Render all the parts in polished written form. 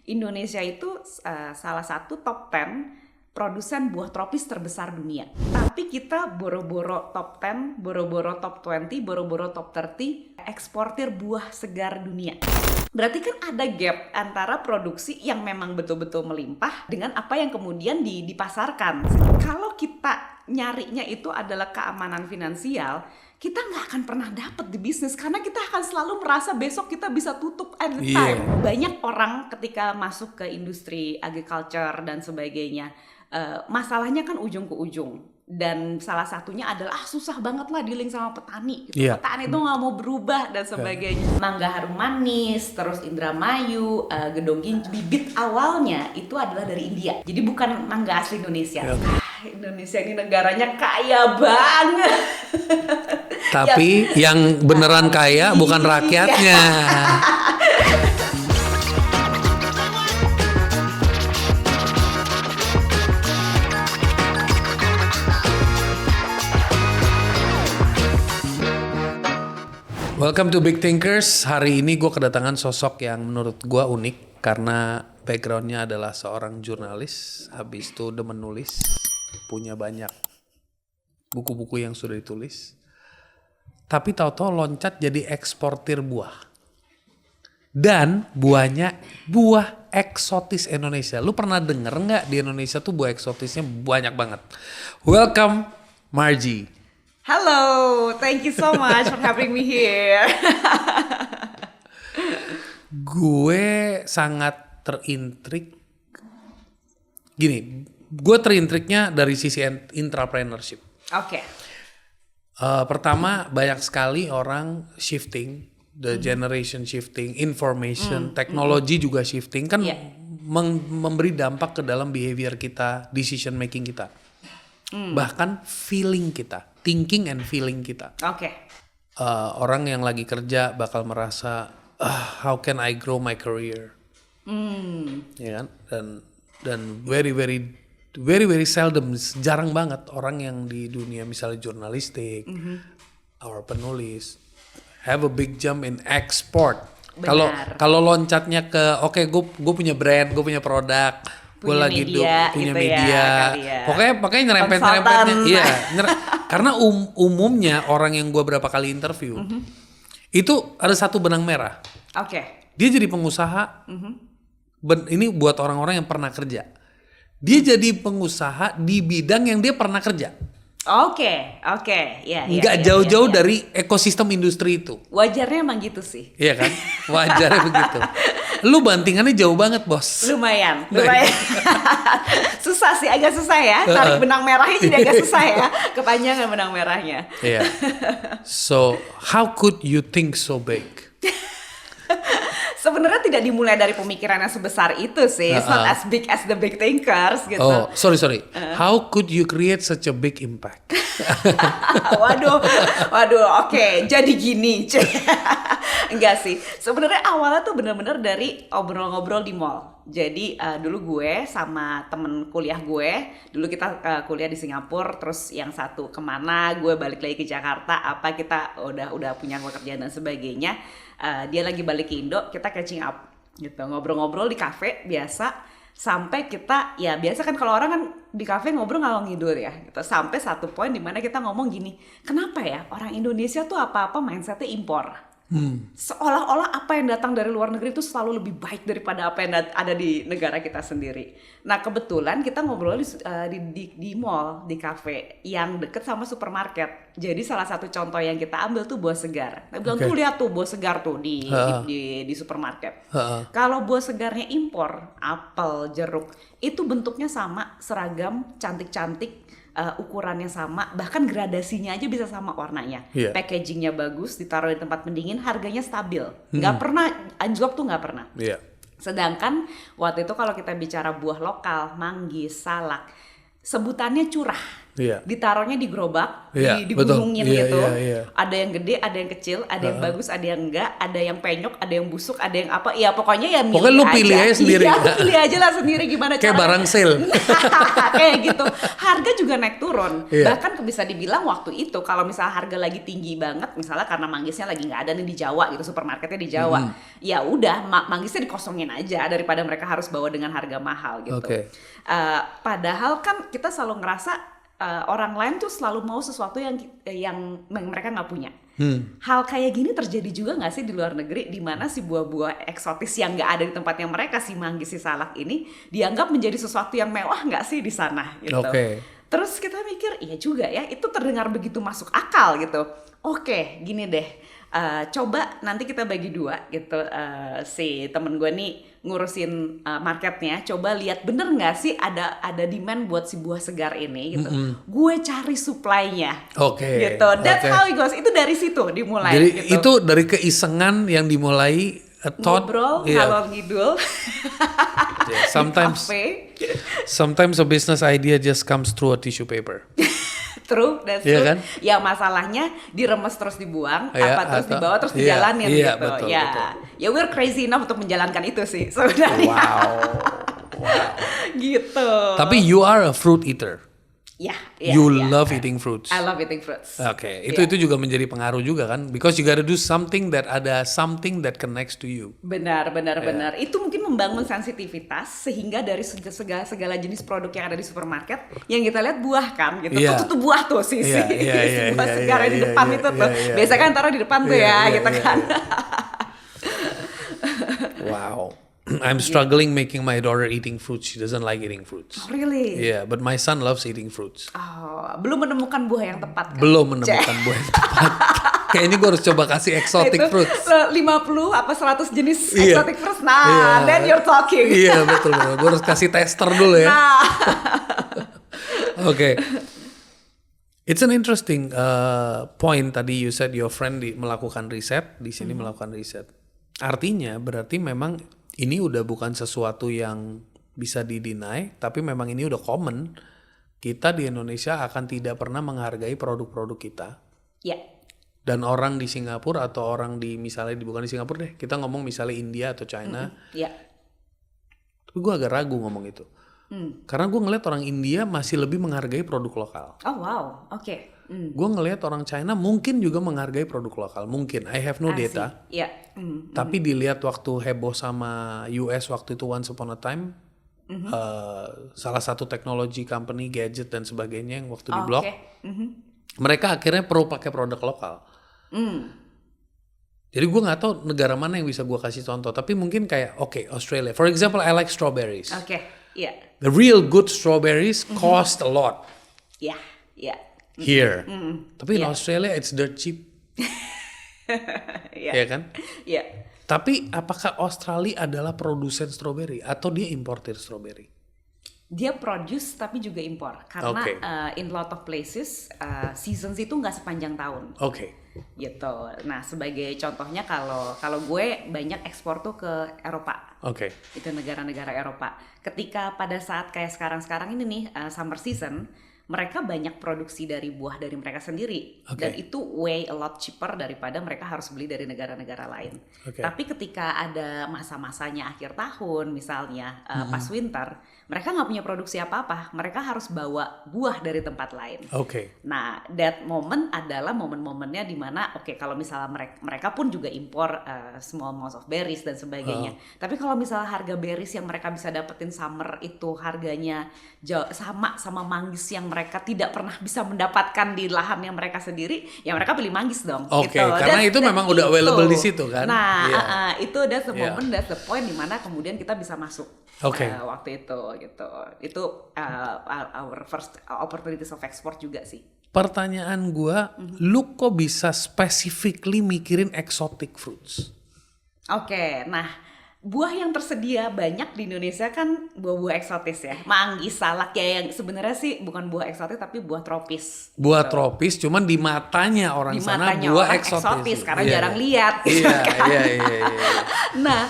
Indonesia itu salah satu top 10 produsen buah tropis terbesar dunia. Tapi kita boro-boro top 10, boro-boro top 20, boro-boro top 30 eksportir buah segar dunia. Berarti kan ada gap antara produksi yang memang betul-betul melimpah dengan apa yang kemudian dipasarkan. Kalau kita nyarinya itu adalah keamanan finansial, kita nggak akan pernah dapat di bisnis karena kita akan selalu merasa besok kita bisa tutup anytime. Banyak orang ketika masuk ke industri agriculture dan sebagainya, masalahnya kan ujung ke ujung. Dan salah satunya adalah susah banget lah dealing sama petani gitu. Petani itu nggak mau berubah dan sebagainya. Mangga Harum Manis, terus Indramayu, Gedong Ginjal, bibit awalnya itu adalah dari India. Jadi bukan mangga asli Indonesia. Indonesia ini negaranya kaya banget. Tapi yang beneran kaya bukan rakyatnya. Welcome to Big Thinkers. Hari ini gue kedatangan sosok yang menurut gue unik karena backgroundnya adalah seorang jurnalis, habis itu demen nulis, punya banyak buku-buku yang sudah ditulis, tapi tahu-tahu loncat jadi eksportir buah. Dan buahnya buah eksotis Indonesia. Lu pernah denger nggak di Indonesia tuh buah eksotisnya banyak banget? Welcome Margie. Halo, thank you so much for having me here. Gue sangat terintrik. Gini, gue terintriknya dari sisi entrepreneurship. Oke. Pertama, banyak sekali orang shifting, the generation shifting, information, teknologi juga shifting, kan memberi dampak ke dalam behavior kita, decision making kita. Bahkan feeling kita, thinking and feeling kita. Oke. Orang yang lagi kerja bakal merasa, how can I grow my career? Ya kan? Dan very seldom, jarang banget orang yang di dunia misalnya jurnalistik, or penulis, have a big jump in export. Kalau loncatnya ke, gue punya brand, gue punya produk. Gue lagi punya media, pokoknya nyerempet-nyerempetnya, iya. Karena umumnya orang yang gue berapa kali interview, itu ada satu benang merah. Oke. Dia jadi pengusaha, ini buat orang-orang yang pernah kerja. Dia jadi pengusaha di bidang yang dia pernah kerja. Oke, ya. Nggak jauh-jauh dari ekosistem industri itu. Wajarnya emang gitu sih. Iya kan, wajarnya begitu. Lu bantingannya jauh banget, bos. Lumayan. Susah sih, agak susah ya. Tarik benang merahnya jadi agak susah ya. Kepanjangan benang merahnya. Iya. So, how could you think so big? Sebenarnya tidak dimulai dari pemikiran yang sebesar itu sih. It's not as big as the big thinkers gitu. Oh, sorry. How could you create such a big impact? Waduh, oke. Jadi gini. Enggak sih. Sebenarnya awalnya tuh bener-bener dari ngobrol-ngobrol di mall. Jadi dulu gue sama temen kuliah gue, dulu kita kuliah di Singapura, terus yang satu kemana, gue balik lagi ke Jakarta, kita udah punya pekerjaan dan sebagainya. Dia lagi balik ke Indo, kita catching up gitu, ngobrol-ngobrol di kafe biasa, sampai kita, ya biasa kan kalau orang kan di kafe ngobrol ngalor ngidul ya gitu, sampai satu poin dimana kita ngomong gini, kenapa ya orang Indonesia tuh apa-apa mindsetnya impor. Seolah-olah apa yang datang dari luar negeri itu selalu lebih baik daripada apa yang ada di negara kita sendiri. Nah kebetulan kita ngobrol di mall, di cafe yang deket sama supermarket. Jadi salah satu contoh yang kita ambil tuh buah segar. Nah, bilang tuh lihat tuh buah segar tuh di supermarket. Kalau buah segarnya impor, apel, jeruk, itu bentuknya sama, seragam, cantik-cantik. Ukurannya sama, bahkan gradasinya aja bisa sama warnanya. Packagingnya bagus, ditaruh di tempat pendingin, harganya stabil. Nggak pernah anjlok tuh, nggak pernah. Sedangkan waktu itu kalau kita bicara buah lokal, manggis, salak, sebutannya curah. Iya. ditaruhnya di gerobak, Iya, digulungin betul. Iya, gitu. iya, iya. Ada yang gede, ada yang kecil, ada yang bagus, ada yang enggak, ada yang penyok, ada yang busuk, ada yang apa. Ya pokoknya ya milih Pokoknya lu pilih aja sendiri. Iya, lu pilih aja lah sendiri gimana Kayak caranya. barang sale. Kayak gitu. Harga juga naik turun. Iya. Bahkan bisa dibilang waktu itu kalau misalnya harga lagi tinggi banget, misalnya karena manggisnya lagi nggak ada nih di Jawa gitu, supermarketnya di Jawa. Ya udah, manggisnya dikosongin aja daripada mereka harus bawa dengan harga mahal gitu. Oke. Padahal kan kita selalu ngerasa orang lain tuh selalu mau sesuatu yang mereka nggak punya. Hal kayak gini terjadi juga nggak sih di luar negeri, di mana si buah-buah eksotis yang nggak ada di tempatnya mereka, si manggis, si salak ini dianggap menjadi sesuatu yang mewah nggak sih di sana gitu. Oke. Terus kita mikir, iya juga ya, itu terdengar begitu masuk akal gitu. Oke, gini deh, coba nanti kita bagi dua gitu. Si temen gue nih ngurusin marketnya, coba lihat bener nggak sih ada demand buat si buah segar ini gitu. Gue cari supply-nya. Oke. Gitu. That's how it goes. Itu dari situ dimulai. Jadi gitu. itu dari keisengan yang dimulai thought. Ngobrol, Iya. ngalor ngidul. Yeah, sometimes Cafe. sometimes a business idea just comes through a tissue paper. True, that's Iya true. kan? Ya masalahnya diremes terus dibuang, Iya, terus atau- dibawa terus iya, dijalanin iya, gitu. betul, Ya, betul. ya we're crazy enough untuk menjalankan itu sih sebenarnya. Wow. Gitu. Tapi you are a fruit eater. Ya, You love eating fruits. I love eating fruits. Oke, itu juga menjadi pengaruh juga kan? Because you gotta do something that ada something that connects to you. Benar. Itu mungkin membangun sensitivitas sehingga dari segala jenis produk yang ada di supermarket yang kita lihat buah kan gitu. Iya. Tuh buah tuh si Iya, si buah iya, segar iya, di iya, depan iya, itu iya, tuh. iya, Biasanya iya. kan taruh di depan tuh Iya, ya iya, gitu iya, kan. Wow. I'm struggling making my daughter eating fruits. She doesn't like eating fruits. Really? Yeah, but my son loves eating fruits. Oh, belum menemukan buah yang tepat kan? Belum menemukan buah yang tepat. Kayaknya gue harus coba kasih exotic Itu fruits. 50 apa 100 jenis Iya. exotic fruits. Nah, Iya. then you're talking. Iya betul. Gue harus kasih tester dulu ya. Nah, Oke. It's an interesting point tadi you said your friend melakukan riset, di sini melakukan riset. Artinya berarti memang ini udah bukan sesuatu yang bisa di-deny, tapi memang ini udah common. Kita di Indonesia akan tidak pernah menghargai produk-produk kita. ya. Dan orang di Singapura atau orang di misalnya bukan di Singapura deh, kita ngomong misalnya India atau China. Ya. Tapi gue agak ragu ngomong itu. Karena gue ngeliat orang India masih lebih menghargai produk lokal. Oh wow, oke. Gue ngelihat orang China mungkin juga menghargai produk lokal. Mungkin, I have no data. Ya. Tapi dilihat waktu heboh sama US waktu itu once upon a time. Salah satu teknologi company, gadget dan sebagainya yang waktu di blok. Oke. Mereka akhirnya perlu pakai produk lokal. Jadi gue gak tahu negara mana yang bisa gue kasih contoh. Tapi mungkin kayak, Australia. For example, I like strawberries. Oke, ya. The real good strawberries cost a lot Ya, ya. here. Tapi in Australia it's dirt cheap. Ya. Ya kan? Ya. Tapi apakah Australia adalah produsen strawberry atau dia importer strawberry? Dia produce tapi juga impor. Karena Oke. in lot of places, seasons itu nggak sepanjang tahun. Oke. Gitu. Nah, sebagai contohnya kalau gue banyak ekspor tuh ke Eropa. Oke. Itu negara-negara Eropa. Ketika pada saat kayak sekarang ini nih summer season, mereka banyak produksi dari buah dari mereka sendiri. Oke. Dan itu way a lot cheaper daripada mereka harus beli dari negara-negara lain. Oke. Tapi ketika ada masa-masanya akhir tahun misalnya pas winter, mereka nggak punya produksi apa-apa. Mereka harus bawa buah dari tempat lain. Oke. Nah, that moment adalah momen-momennya di mana kalau misalnya mereka pun juga impor small amounts of berries dan sebagainya. Tapi kalau misalnya harga berries yang mereka bisa dapetin summer itu harganya sama manggis yang mereka tidak pernah bisa mendapatkan di lahannya mereka sendiri, ya mereka pilih manggis dong. Oke, gitu. karena itu memang udah available di situ kan? Nah, Iya. itu that's the moment, that's the point di mana kemudian kita bisa masuk. Oke. Waktu itu gitu. Itu our first opportunities of export juga sih. Pertanyaan gua, lu kok bisa specifically mikirin exotic fruits? Oke, nah buah yang tersedia banyak di Indonesia kan buah-buah eksotis ya. Manggis, salak ya yang sebenarnya sih bukan buah eksotis tapi buah tropis. Buah tropis, cuman di matanya orang Di sana matanya buah orang eksotis. karena Iya. jarang lihat. gitu Iya, kan. iya. Nah,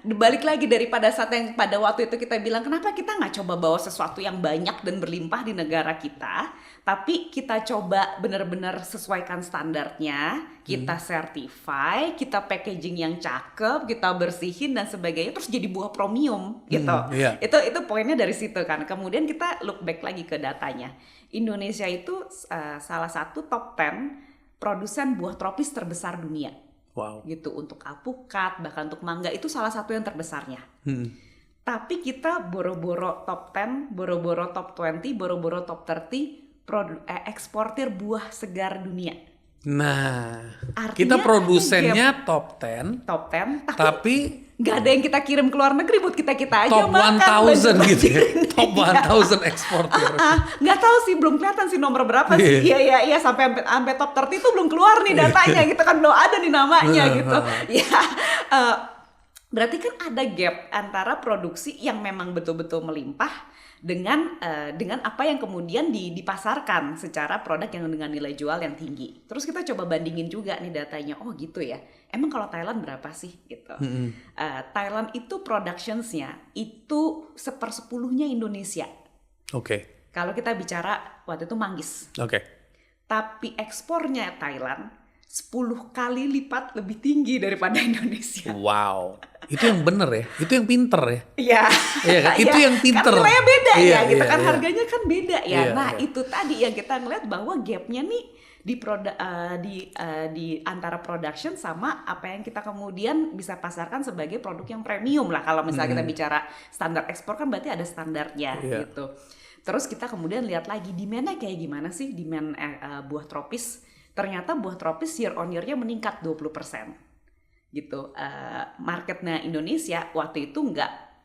balik lagi daripada saat yang pada waktu itu kita bilang kenapa kita nggak coba bawa sesuatu yang banyak dan berlimpah di negara kita, tapi kita coba benar-benar sesuaikan standarnya, kita certify, kita packaging yang cakep, kita bersihin dan sebagainya, terus jadi buah premium gitu. Itu poinnya dari situ kan. Kemudian kita look back lagi ke datanya. Indonesia itu salah satu top 10 produsen buah tropis terbesar dunia. Wow. Gitu, untuk alpukat, bahkan untuk mangga itu salah satu yang terbesarnya. Tapi kita boro-boro top 10, boro-boro top 20, boro-boro top 30 eksportir buah segar dunia. Nah, artinya kita produsennya top 10, tapi nggak ada yang kita kirim ke luar negeri, buat kita aja top makan. 1000 gitu ya. Top 1000 eksportir. Nggak tahu sih, belum kelihatan sih nomor berapa sih. Iya sampai top 30 itu belum keluar nih datanya gitu kan, belum ada nih namanya gitu. Ya, berarti kan ada gap antara produksi yang memang betul-betul melimpah dengan apa yang kemudian dipasarkan secara produk yang dengan nilai jual yang tinggi. Terus kita coba bandingin juga nih datanya. Oh gitu ya. Emang kalau Thailand berapa sih gitu? Thailand itu productionsnya itu 1/10 Indonesia. Oke. Kalau kita bicara waktu itu manggis. Oke. Tapi ekspornya Thailand 10 kali lipat lebih tinggi daripada Indonesia. Wow. Itu yang bener ya, itu yang pinter ya. Iya. Iya kan? Itu yang pinter. Kan nilainya beda Iya, ya, gitu iya, kan iya. harganya kan beda ya. Iya, Nah, iya. itu tadi yang kita ngeliat bahwa gapnya nih di antara production sama apa yang kita kemudian bisa pasarkan sebagai produk yang premium lah. Kalau misalnya kita bicara standar ekspor kan berarti ada standarnya gitu. Terus kita kemudian lihat lagi demand-nya kayak gimana sih, demand buah tropis. Ternyata buah tropis year on year-nya meningkat 20% gitu. Marketnya Indonesia waktu itu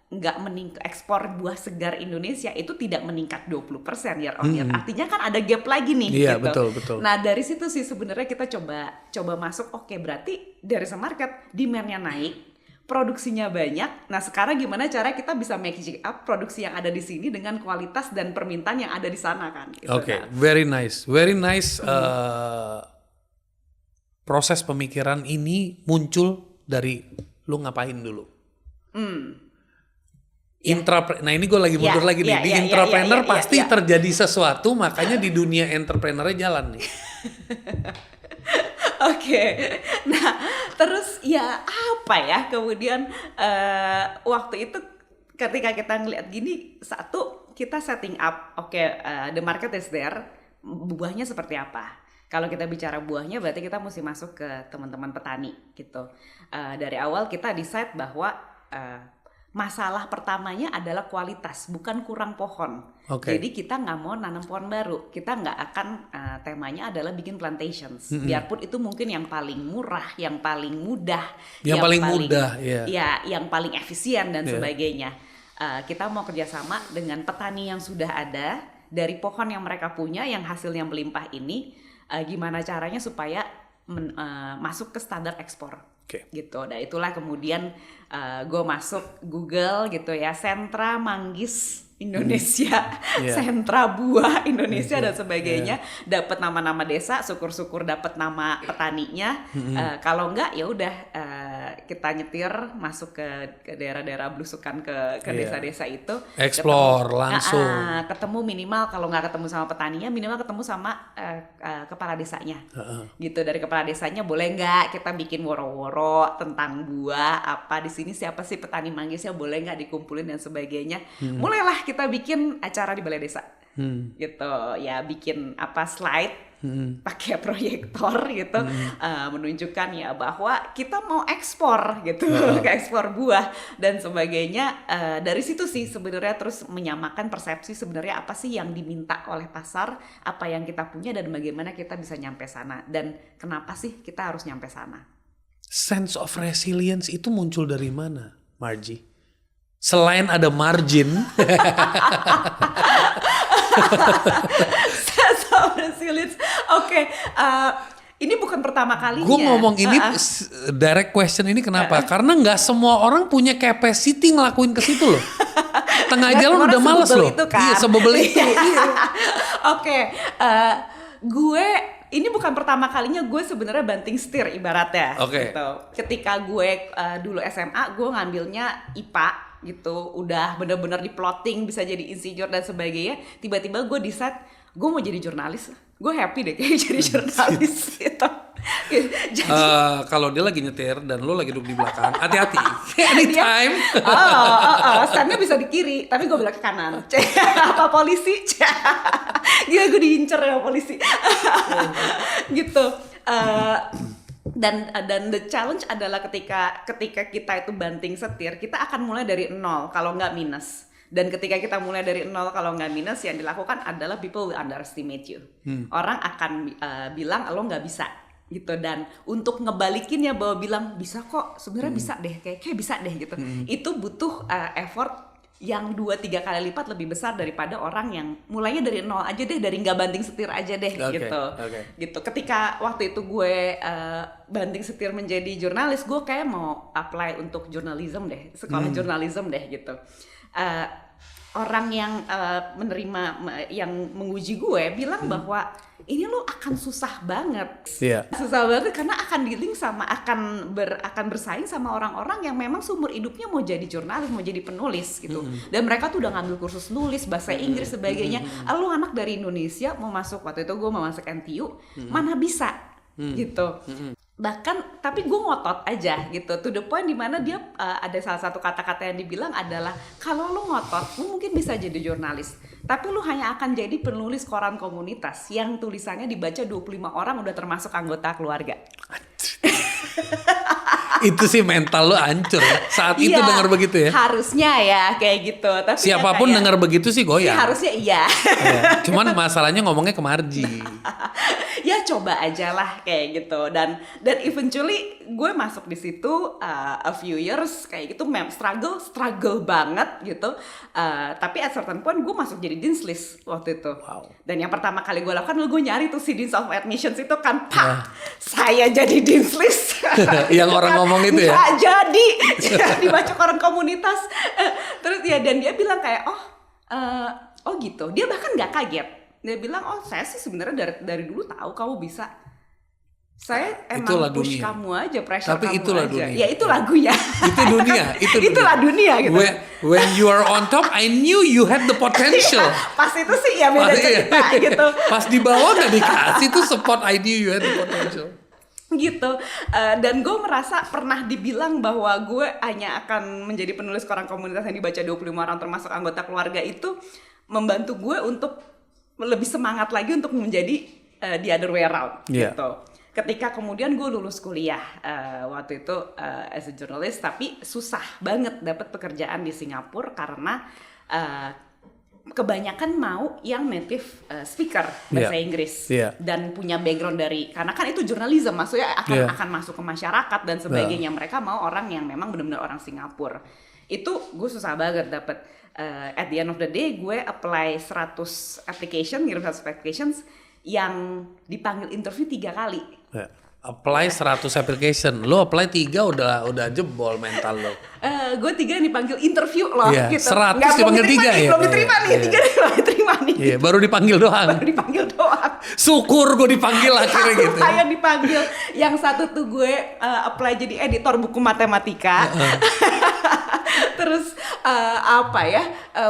nggak meningkat, ekspor buah segar Indonesia itu tidak meningkat 20% year on year. Artinya kan ada gap lagi nih. Iya, gitu. betul. Nah dari situ sih sebenarnya kita coba masuk. Oke, berarti dari market demand-nya naik, produksinya banyak. Nah sekarang gimana cara kita bisa matching up produksi yang ada di sini dengan kualitas dan permintaan yang ada di sana kan? Gitu, Oke, kan? very nice. Proses pemikiran ini muncul dari lu ngapain dulu? Nah ini gue lagi mundur lagi nih. Di entrepreneur pasti terjadi sesuatu, makanya di dunia entrepreneurnya jalan nih. Oke, nah terus ya apa ya kemudian waktu itu ketika kita ngeliat gini, satu kita setting up, the market is there, buahnya seperti apa? Kalau kita bicara buahnya berarti kita mesti masuk ke teman-teman petani gitu. Dari awal kita decide bahwa masalah pertamanya adalah kualitas, bukan kurang pohon. Jadi kita nggak mau nanam pohon baru, kita nggak akan temanya adalah bikin plantations. Biarpun itu mungkin yang paling murah, yang paling mudah, yang paling efisien dan sebagainya. Kita mau kerjasama dengan petani yang sudah ada, dari pohon yang mereka punya, yang hasilnya melimpah ini. Gimana caranya supaya masuk ke standar ekspor gitu. Dan itulah kemudian gue masuk Google gitu ya, sentra manggis Indonesia, sentra buah Indonesia dan sebagainya. Dapat nama-nama desa, syukur-syukur dapat nama petaninya. Kalau enggak ya udah kita nyetir masuk ke daerah-daerah belusukan ke desa-desa itu, explore langsung, ketemu minimal, kalau nggak ketemu sama petaninya minimal ketemu sama kepala desanya. Gitu, dari kepala desanya boleh nggak kita bikin woro-woro tentang buah apa di sini, siapa sih petani manggisnya, boleh nggak dikumpulin dan sebagainya. Mulailah kita bikin acara di balai desa. Gitu ya, bikin slide pakai proyektor gitu, menunjukkan ya bahwa kita mau ekspor gitu, ke ekspor buah dan sebagainya. Dari situ sih sebenarnya terus menyamakan persepsi sebenarnya apa sih yang diminta oleh pasar, apa yang kita punya dan bagaimana kita bisa nyampe sana, dan kenapa sih kita harus nyampe sana. Sense of resilience itu muncul dari mana, Margie? Selain ada margin. Sense of resilience. Oke, ini bukan pertama kalinya. Gue ngomong ini direct question ini kenapa? Karena nggak semua orang punya capacity ngelakuin ke situ loh. Tengah jalan udah males loh. Itu kan? Iya, sebebel itu. Iya. Oke, gue ini bukan pertama kalinya gue sebenarnya banting setir ibaratnya. Oke. Gitu. Ketika gue dulu SMA, gue ngambilnya IPA gitu, udah bener-bener di plotting bisa jadi insinyur dan sebagainya. Tiba-tiba gue decide gue mau jadi jurnalis. Gue happy deh kayak jadi jurnalis gitu. Jadi Kalau dia lagi nyetir dan lo lagi duduk di belakang, hati-hati. Anytime. stand-nya bisa di kiri, tapi gue belok ke kanan. Apa polisi? Gila gue diincer ya polisi. Gitu. Dan the challenge adalah ketika kita itu banting setir, kita akan mulai dari nol kalau nggak minus. Dan ketika kita mulai dari nol kalau nggak minus, yang dilakukan adalah people will underestimate you. Orang akan bilang lo nggak bisa gitu. Dan untuk ngebalikinnya bahwa bilang bisa kok, sebenarnya bisa deh, kayak bisa deh gitu. Itu butuh effort yang 2-3 kali lipat lebih besar daripada orang yang mulainya dari nol aja deh, dari nggak banting setir aja deh. Gitu. Ketika waktu itu gue banting setir menjadi jurnalis, gue kayak mau apply untuk journalism deh, sekolah journalism deh gitu. Orang yang menerima, yang menguji gue bilang bahwa ini lo akan susah banget, susah banget karena akan dealing sama akan bersaing sama orang-orang yang memang seumur hidupnya mau jadi jurnalis, mau jadi penulis gitu. Dan mereka tuh udah ngambil kursus nulis bahasa Inggris sebagainya. Lo anak dari Indonesia mau masuk, waktu itu gue mau masuk NTU, mana bisa gitu. Bahkan tapi gue ngotot aja gitu, to the point dimana dia ada salah satu kata-kata yang dibilang adalah kalau lu ngotot lu mungkin bisa jadi jurnalis, tapi lu hanya akan jadi penulis koran komunitas yang tulisannya dibaca 25 orang udah termasuk anggota keluarga. Itu sih mental lu hancur ya. Saat itu dengar begitu ya. Harusnya ya kayak gitu. Tapi siapapun dengar begitu sih goyang. Harusnya iya. Cuman masalahnya ngomongnya ke Marji. Ya coba aja lah kayak gitu. Dan eventually gue masuk di situ a few years kayak gitu, struggle banget gitu. Tapi at certain point gue masuk jadi dean's list waktu itu. Wow. Dan yang pertama kali gue lakukan gue nyari tuh si deans of admissions itu kan, saya jadi dean's list. Yang orang ngomong itu ya? Nggak jadi dibaca koran komunitas. Terus ya, dan dia bilang kayak oh gitu. Dia bahkan nggak kaget. Dia bilang saya sih sebenarnya dari dulu tahu kamu bisa. Saya emang push kamu aja, pressure tapi kamu itulah aja. Dunia. Ya itu lagunya. Itu dunia. Itulah dunia gitu. When you are on top, I knew you had the potential. Pas itu sih ya beda cerita gitu. Pas di bawah nggak dikasih tuh support, I knew you had the potential. Gitu. Dan gue merasa pernah dibilang bahwa gue hanya akan menjadi penulis koran komunitas yang dibaca 25 orang termasuk anggota keluarga, itu membantu gue untuk lebih semangat lagi untuk menjadi the other way around gitu. Ketika kemudian gue lulus kuliah waktu itu as a journalist, tapi susah banget dapat pekerjaan di Singapura karena kebanyakan mau yang native speaker bahasa Inggris dan punya background dari, karena kan itu journalism, maksudnya akan masuk ke masyarakat dan sebagainya. Mereka mau orang yang memang benar-benar orang Singapura. Itu gue susah banget dapet. At the end of the day gue apply 100 application, ngirim 100 applications, yang dipanggil interview 3 kali. Apply 100 application, lo apply 3 udah jebol mental lo. Gue 3 dipanggil interview loh gitu. 100 dipanggil 3 ya? Belum diterima nih, 3 belum diterima nih. Iya, baru dipanggil doang. Syukur gue dipanggil akhirnya gitu. Saya dipanggil. Yang satu tuh gue apply jadi editor buku matematika. Terus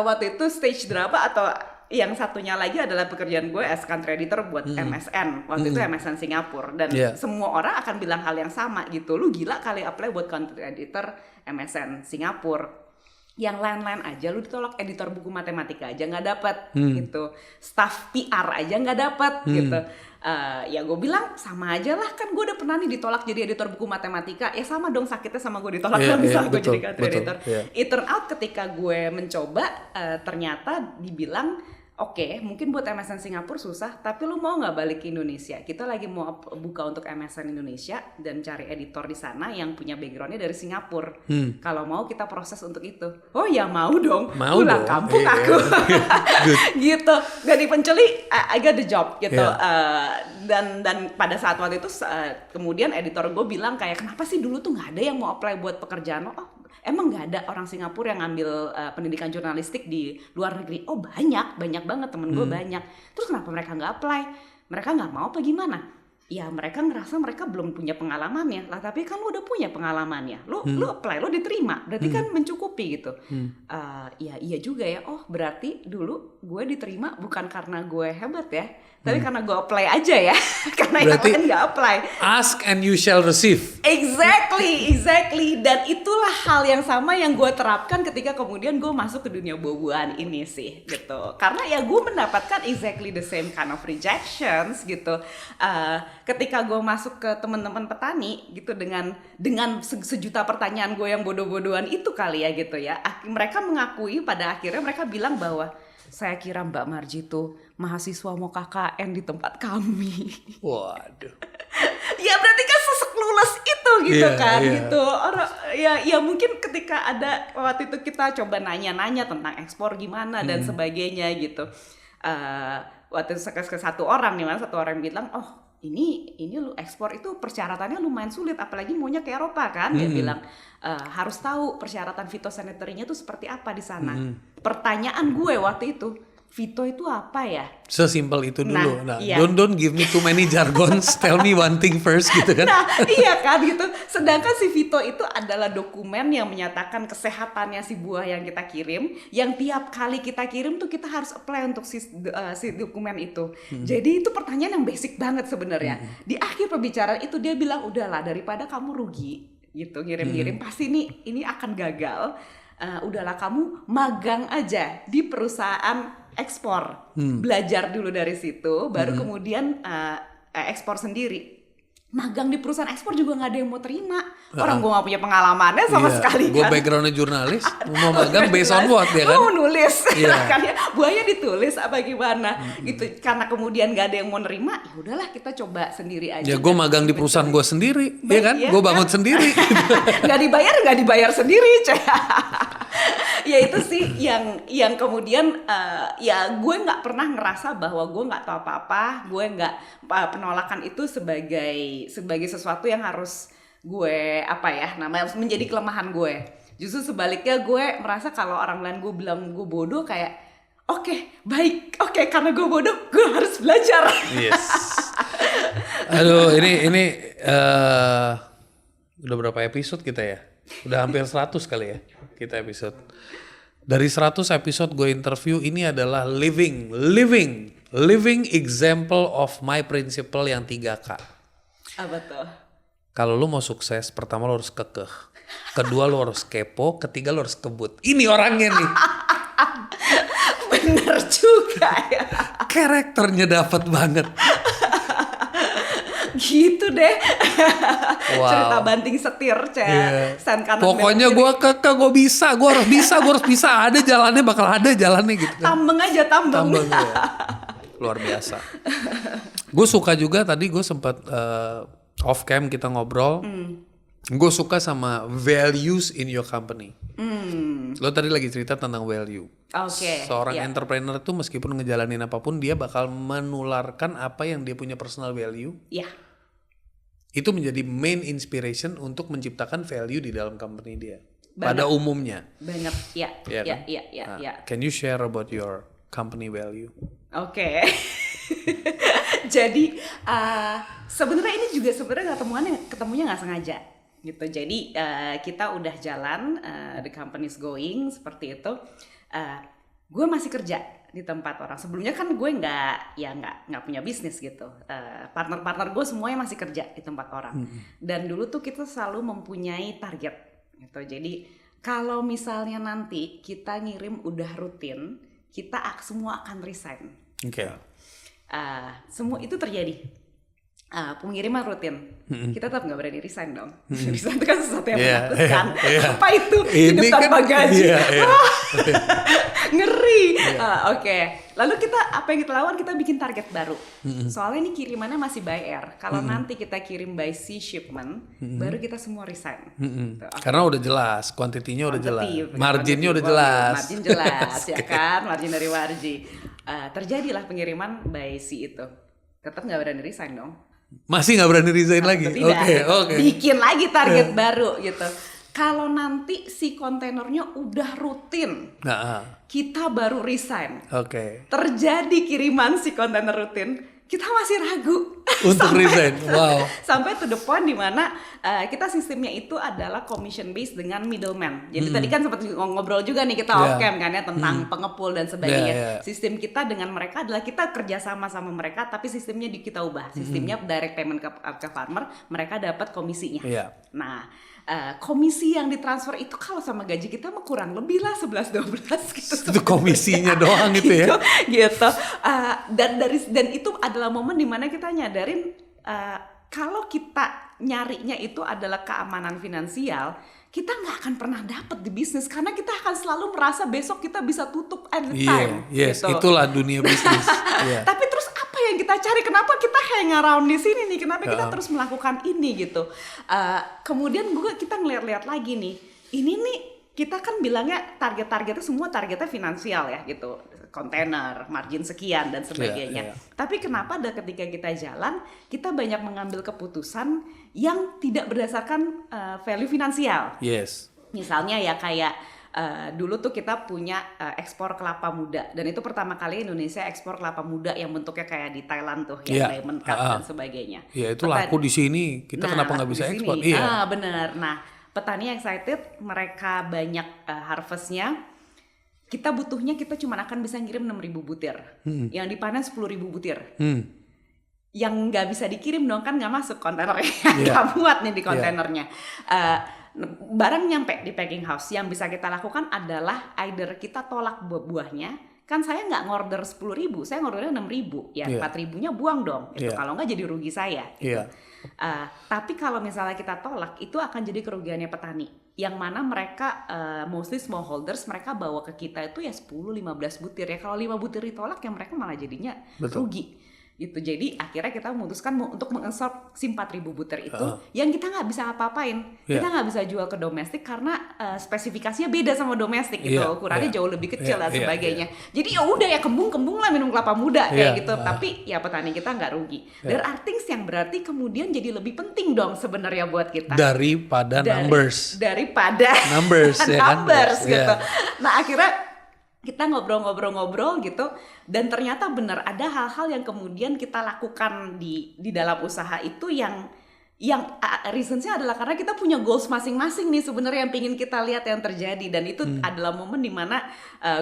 waktu itu stage drama, atau yang satunya lagi adalah pekerjaan gue as country editor buat MSN. Waktu itu MSN Singapura. Dan semua orang akan bilang hal yang sama gitu. Lu gila kali apply buat country editor MSN Singapura. Yang lain-lain aja lu ditolak, editor buku matematika aja nggak dapat gitu. Staff PR aja nggak dapat gitu. Ya gue bilang sama aja lah, kan gue udah pernah nih ditolak jadi editor buku matematika, ya sama dong sakitnya sama gue ditolak bisa gue jadi country editor. It turn out ketika gue mencoba ternyata dibilang oke, mungkin buat MSN Singapura susah, tapi lu mau nggak balik ke Indonesia? Kita lagi mau buka untuk MSN Indonesia dan cari editor di sana yang punya backgroundnya dari Singapura. Kalau mau kita proses untuk itu. Oh ya mau dong. Pulang kampung aku. Gitu. Dan eventually I got the job gitu. Dan pada saat waktu itu kemudian editor gue bilang kayak, kenapa sih dulu tuh nggak ada yang mau apply buat pekerjaan lo? Oh, emang nggak ada orang Singapura yang ngambil pendidikan jurnalistik di luar negeri? Oh banyak banget, temen gue banyak. Terus kenapa mereka nggak apply? mereka nggak mau apa gimana? Ya mereka ngerasa mereka belum punya pengalamannya lah, tapi kan lu udah punya pengalamannya, lu apply, lu diterima, berarti kan mencukupi gitu. Ya iya juga ya, oh berarti dulu gue diterima bukan karena gue hebat ya, tapi karena gue apply aja ya, karena Berarti yang lain nggak apply. Ask and you shall receive. Exactly. Dan itulah hal yang sama yang gue terapkan ketika kemudian gue masuk ke dunia buah-buahan ini sih, gitu. Karena ya gue mendapatkan exactly the same kind of rejections gitu. Ketika gue masuk ke teman-teman petani gitu dengan sejuta pertanyaan gue yang bodoh-bodohan itu kali ya gitu ya. Mereka mengakui pada akhirnya mereka bilang bahwa saya kira Mbak Marji tuh mahasiswa mau KKN di tempat kami. Waduh. Ya berarti kan seseklulus itu gitu kan. Iya. Gitu. Orang ya mungkin ketika ada waktu itu kita coba nanya-nanya tentang ekspor gimana dan sebagainya gitu. Waktu itu ke satu orang bilang, "Oh, ini lu ekspor itu persyaratannya lumayan sulit, apalagi maunya ke Eropa kan." Dia bilang harus tahu persyaratan fitosanitarinya tuh seperti apa di sana. Pertanyaan gue waktu itu, Fito itu apa ya? Sesimpel itu dulu. Nah, iya. don't give me too many jargons. Tell me one thing first gitu kan. Nah, iya kan gitu. Sedangkan si Fito itu adalah dokumen yang menyatakan kesehatannya si buah yang kita kirim, yang tiap kali kita kirim tuh kita harus apply untuk si dokumen itu. Jadi itu pertanyaan yang basic banget sebenarnya. Di akhir pembicaraan itu dia bilang, "Udahlah, daripada kamu rugi gitu ngirim-ngirim, pasti ini akan gagal. Udahlah kamu magang aja di perusahaan ekspor, belajar dulu dari situ, baru kemudian ekspor sendiri." Magang di perusahaan ekspor juga nggak ada yang mau terima. Orang gue nggak punya pengalamannya sama sekali Gue kan. backgroundnya jurnalis, mau magang based on what ya kan? Mau nulis, Iya. kan ya, buahnya ditulis apa gimana gitu. Karena kemudian nggak ada yang mau nerima, ya udahlah kita coba sendiri aja. Ya gue magang di perusahaan gue sendiri, ya kan? Iya, Gue bangun sendiri. nggak dibayar sendiri, ya itu sih yang kemudian ya gue nggak pernah ngerasa bahwa gue nggak tahu apa-apa, gue nggak penolakan itu sebagai sesuatu yang harus gue namanya menjadi kelemahan gue. Justru sebaliknya gue merasa kalau orang lain gue bilang gue bodoh kayak oke, karena gue bodoh gue harus belajar. Yes. Aduh, ini udah berapa episode kita ya? Udah hampir 100 kali ya kita episode. Dari 100 episode gue interview, ini adalah living example of my principle yang 3K. Apa tuh? Kalau lu mau sukses, pertama lu harus kekeh. Kedua lu harus kepo, ketiga lu harus kebut. Ini orangnya nih. Bener juga ya. Karakternya dapat banget. Gitu deh. Wow. Cerita banting setir, Sen kanan Pokoknya gue kekeh, gue harus bisa. Ada jalannya, bakal ada jalannya gitu kan. Tambeng aja. Ya. Luar biasa. Gue suka juga, tadi gue sempat off cam kita ngobrol. Gue suka sama values in your company. Lo tadi lagi cerita tentang value. Oke. Seorang entrepreneur itu meskipun ngejalanin apapun, dia bakal menularkan apa yang dia punya personal value. Iya. Itu menjadi main inspiration untuk menciptakan value di dalam company dia. Pada umumnya. Banget, ya. Can you share about your company value? Oke. Jadi sebenarnya ini juga ketemunya nggak sengaja gitu. Jadi kita udah jalan, the company's going seperti itu. Gue masih kerja di tempat orang. Sebelumnya kan gue nggak punya bisnis gitu. Partner gue semuanya masih kerja di tempat orang. Dan dulu tuh kita selalu mempunyai target gitu. Jadi kalau misalnya nanti kita ngirim udah rutin, kita semua akan resign. Oke. Semua itu terjadi. Pengiriman rutin, kita tetap nggak berani resign dong. Resign itu kan sesuatu yang menakutkan. Apa itu? Hidup tanpa gaji. Ngeri. Oke. Lalu apa yang kita lakukan? Kita bikin target baru. Soalnya ini kirimannya masih by air. Kalau nanti kita kirim by sea shipment, baru kita semua resign. Karena udah jelas, kuantitinya udah jelas, marginnya udah jelas. Margin jelas, ya kan? Margin dari Warji. Terjadilah pengiriman by sea itu. Tetap nggak berani resign dong. Masih nggak berani resign lagi? Oke. Bikin lagi target baru gitu. Kalau nanti si kontainernya udah rutin, kita baru resign. Oke. Terjadi kiriman si kontainer rutin, kita masih ragu Untuk resign, wow. sampai to the point di mana kita sistemnya itu adalah commission based dengan middleman. Jadi tadi kan sempat ngobrol juga nih kita off cam kan ya tentang pengepul dan sebagainya. Sistem kita dengan mereka adalah kita kerjasama sama mereka, tapi sistemnya kita ubah. Sistemnya direct payment ke farmer, mereka dapat komisinya. Nah, komisi yang ditransfer itu kalau sama gaji kita mah kurang lebih lah 11-12 gitu. Itu komisinya doang gitu ya. Gitu. Dan itu adalah momen dimana kita nyadarin kalau kita nyarinya itu adalah keamanan finansial, kita nggak akan pernah dapat di bisnis karena kita akan selalu merasa besok kita bisa tutup at the time. Yes, gitu. itulah dunia bisnis. Tapi terus apa yang kita cari? Kenapa kita hang around di sini nih? Kenapa kita terus melakukan ini gitu? Kemudian juga kita ngeliat-liat lagi nih, ini nih kita kan bilangnya targetnya semua targetnya finansial ya gitu, kontainer, margin sekian dan sebagainya. Tapi kenapa ketika kita jalan, kita banyak mengambil keputusan yang tidak berdasarkan value finansial. Yes. Misalnya ya kayak dulu tuh kita punya ekspor kelapa muda, dan itu pertama kali Indonesia ekspor kelapa muda yang bentuknya kayak di Thailand tuh, ya diamond cut dan sebagainya. Iya, itu laku di sini. Kita kenapa nggak bisa ekspor? Iya, benar. Nah, petani excited, mereka banyak harvestnya. Kita butuhnya kita cuma akan bisa ngirim 6.000 butir. Yang dipanen 10.000 butir. Yang nggak bisa dikirim dong kan nggak masuk kontainernya. Nggak muat nih di kontainernya. Barang nyampe di packing house, yang bisa kita lakukan adalah either kita tolak buahnya. Kan saya nggak ngorder 10.000, saya ngordernya 6.000. Ya 4.000-nya buang dong. Itu kalau nggak jadi rugi saya. Gitu. Tapi kalau misalnya kita tolak, itu akan jadi kerugiannya petani. Yang mana mereka mostly smallholders, mereka bawa ke kita itu ya 10-15 butir ya. Kalau 5 butir ditolak ya mereka malah jadinya rugi. Gitu. Jadi akhirnya kita memutuskan untuk mengabsorb si 4.000 butir itu yang kita nggak bisa apa-apain. Kita nggak bisa jual ke domestik karena spesifikasinya beda sama domestik gitu. Ukurannya jauh lebih kecil dan sebagainya. Jadi ya udah ya kembung lah minum kelapa muda kayak gitu. Tapi ya petani kita nggak rugi. There are things yang berarti kemudian jadi lebih penting dong sebenarnya buat kita. Daripada numbers. Daripada numbers ya kan. Numbers gitu. Nah akhirnya kita ngobrol-ngobrol gitu, dan ternyata benar ada hal-hal yang kemudian kita lakukan di dalam usaha itu yang reasonsnya adalah karena kita punya goals masing-masing nih sebenarnya yang pengen kita lihat yang terjadi, dan itu adalah momen dimana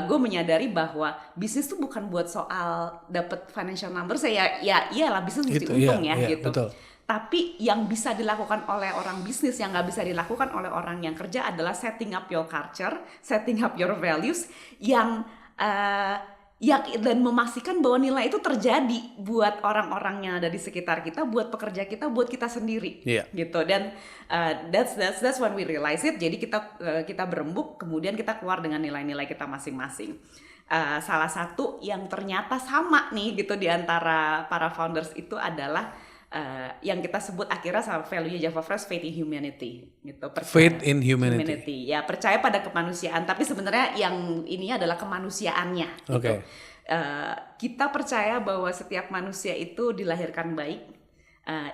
gue menyadari bahwa bisnis tuh bukan buat soal dapat financial numbers ya iyalah bisnis mesti untung gitu. Betul. Tapi yang bisa dilakukan oleh orang bisnis yang nggak bisa dilakukan oleh orang yang kerja adalah setting up your culture, setting up your values yang dan memastikan bahwa nilai itu terjadi buat orang-orang yang ada di sekitar kita, buat pekerja kita, buat kita sendiri, gitu. Dan that's when we realize it. Jadi kita berembuk, kemudian kita keluar dengan nilai-nilai kita masing-masing. Salah satu yang ternyata sama nih gitu di antara para founders itu adalah yang kita sebut akhirnya sama value Java Fresh, faith in humanity gitu. Faith in humanity. Ya, percaya pada kemanusiaan, tapi sebenarnya yang ini adalah kemanusiaannya gitu. Kita percaya bahwa setiap manusia itu dilahirkan baik,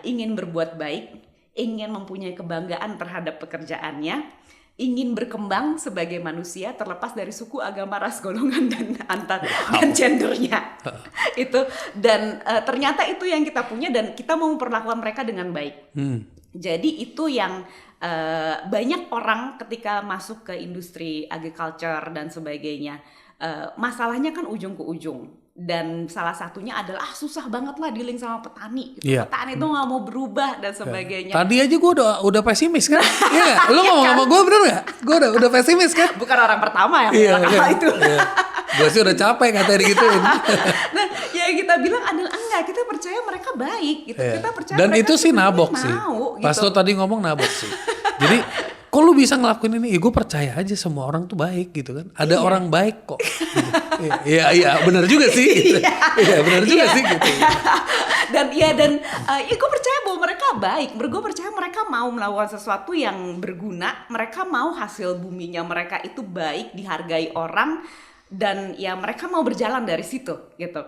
ingin berbuat baik, ingin mempunyai kebanggaan terhadap pekerjaannya, ingin berkembang sebagai manusia terlepas dari suku, agama, ras, golongan dan gendernya. Itu dan ternyata itu yang kita punya dan kita mau memperlakukan mereka dengan baik. Jadi itu yang banyak orang ketika masuk ke industri agriculture dan sebagainya, masalahnya kan ujung ke ujung. Dan salah satunya adalah susah banget lah dealing sama petani gitu. Petani itu nggak mau berubah dan sebagainya. Tadi aja gue udah pesimis kan? Iya nggak? Lu ngomong sama gue bener nggak? Gue udah pesimis kan? Bukan orang pertama yang bilang hal itu. Gue sih udah capek katanya digituin. Nah ya kita bilang adalah enggak, kita percaya mereka baik gitu. Kita percaya dan mereka itu sih nabok sih. Pas gitu. lo tadi ngomong nabok sih. Jadi kok lu bisa ngelakuin ini? Ya gue percaya aja semua orang tuh baik gitu kan. Ada orang baik kok. Iya benar juga sih. Gitu. Iya benar juga sih gitu. Dan gue percaya bahwa mereka baik. Gue percaya mereka mau melakukan sesuatu yang berguna. Mereka mau hasil buminya mereka itu baik, dihargai orang. dan ya mereka mau berjalan dari situ gitu.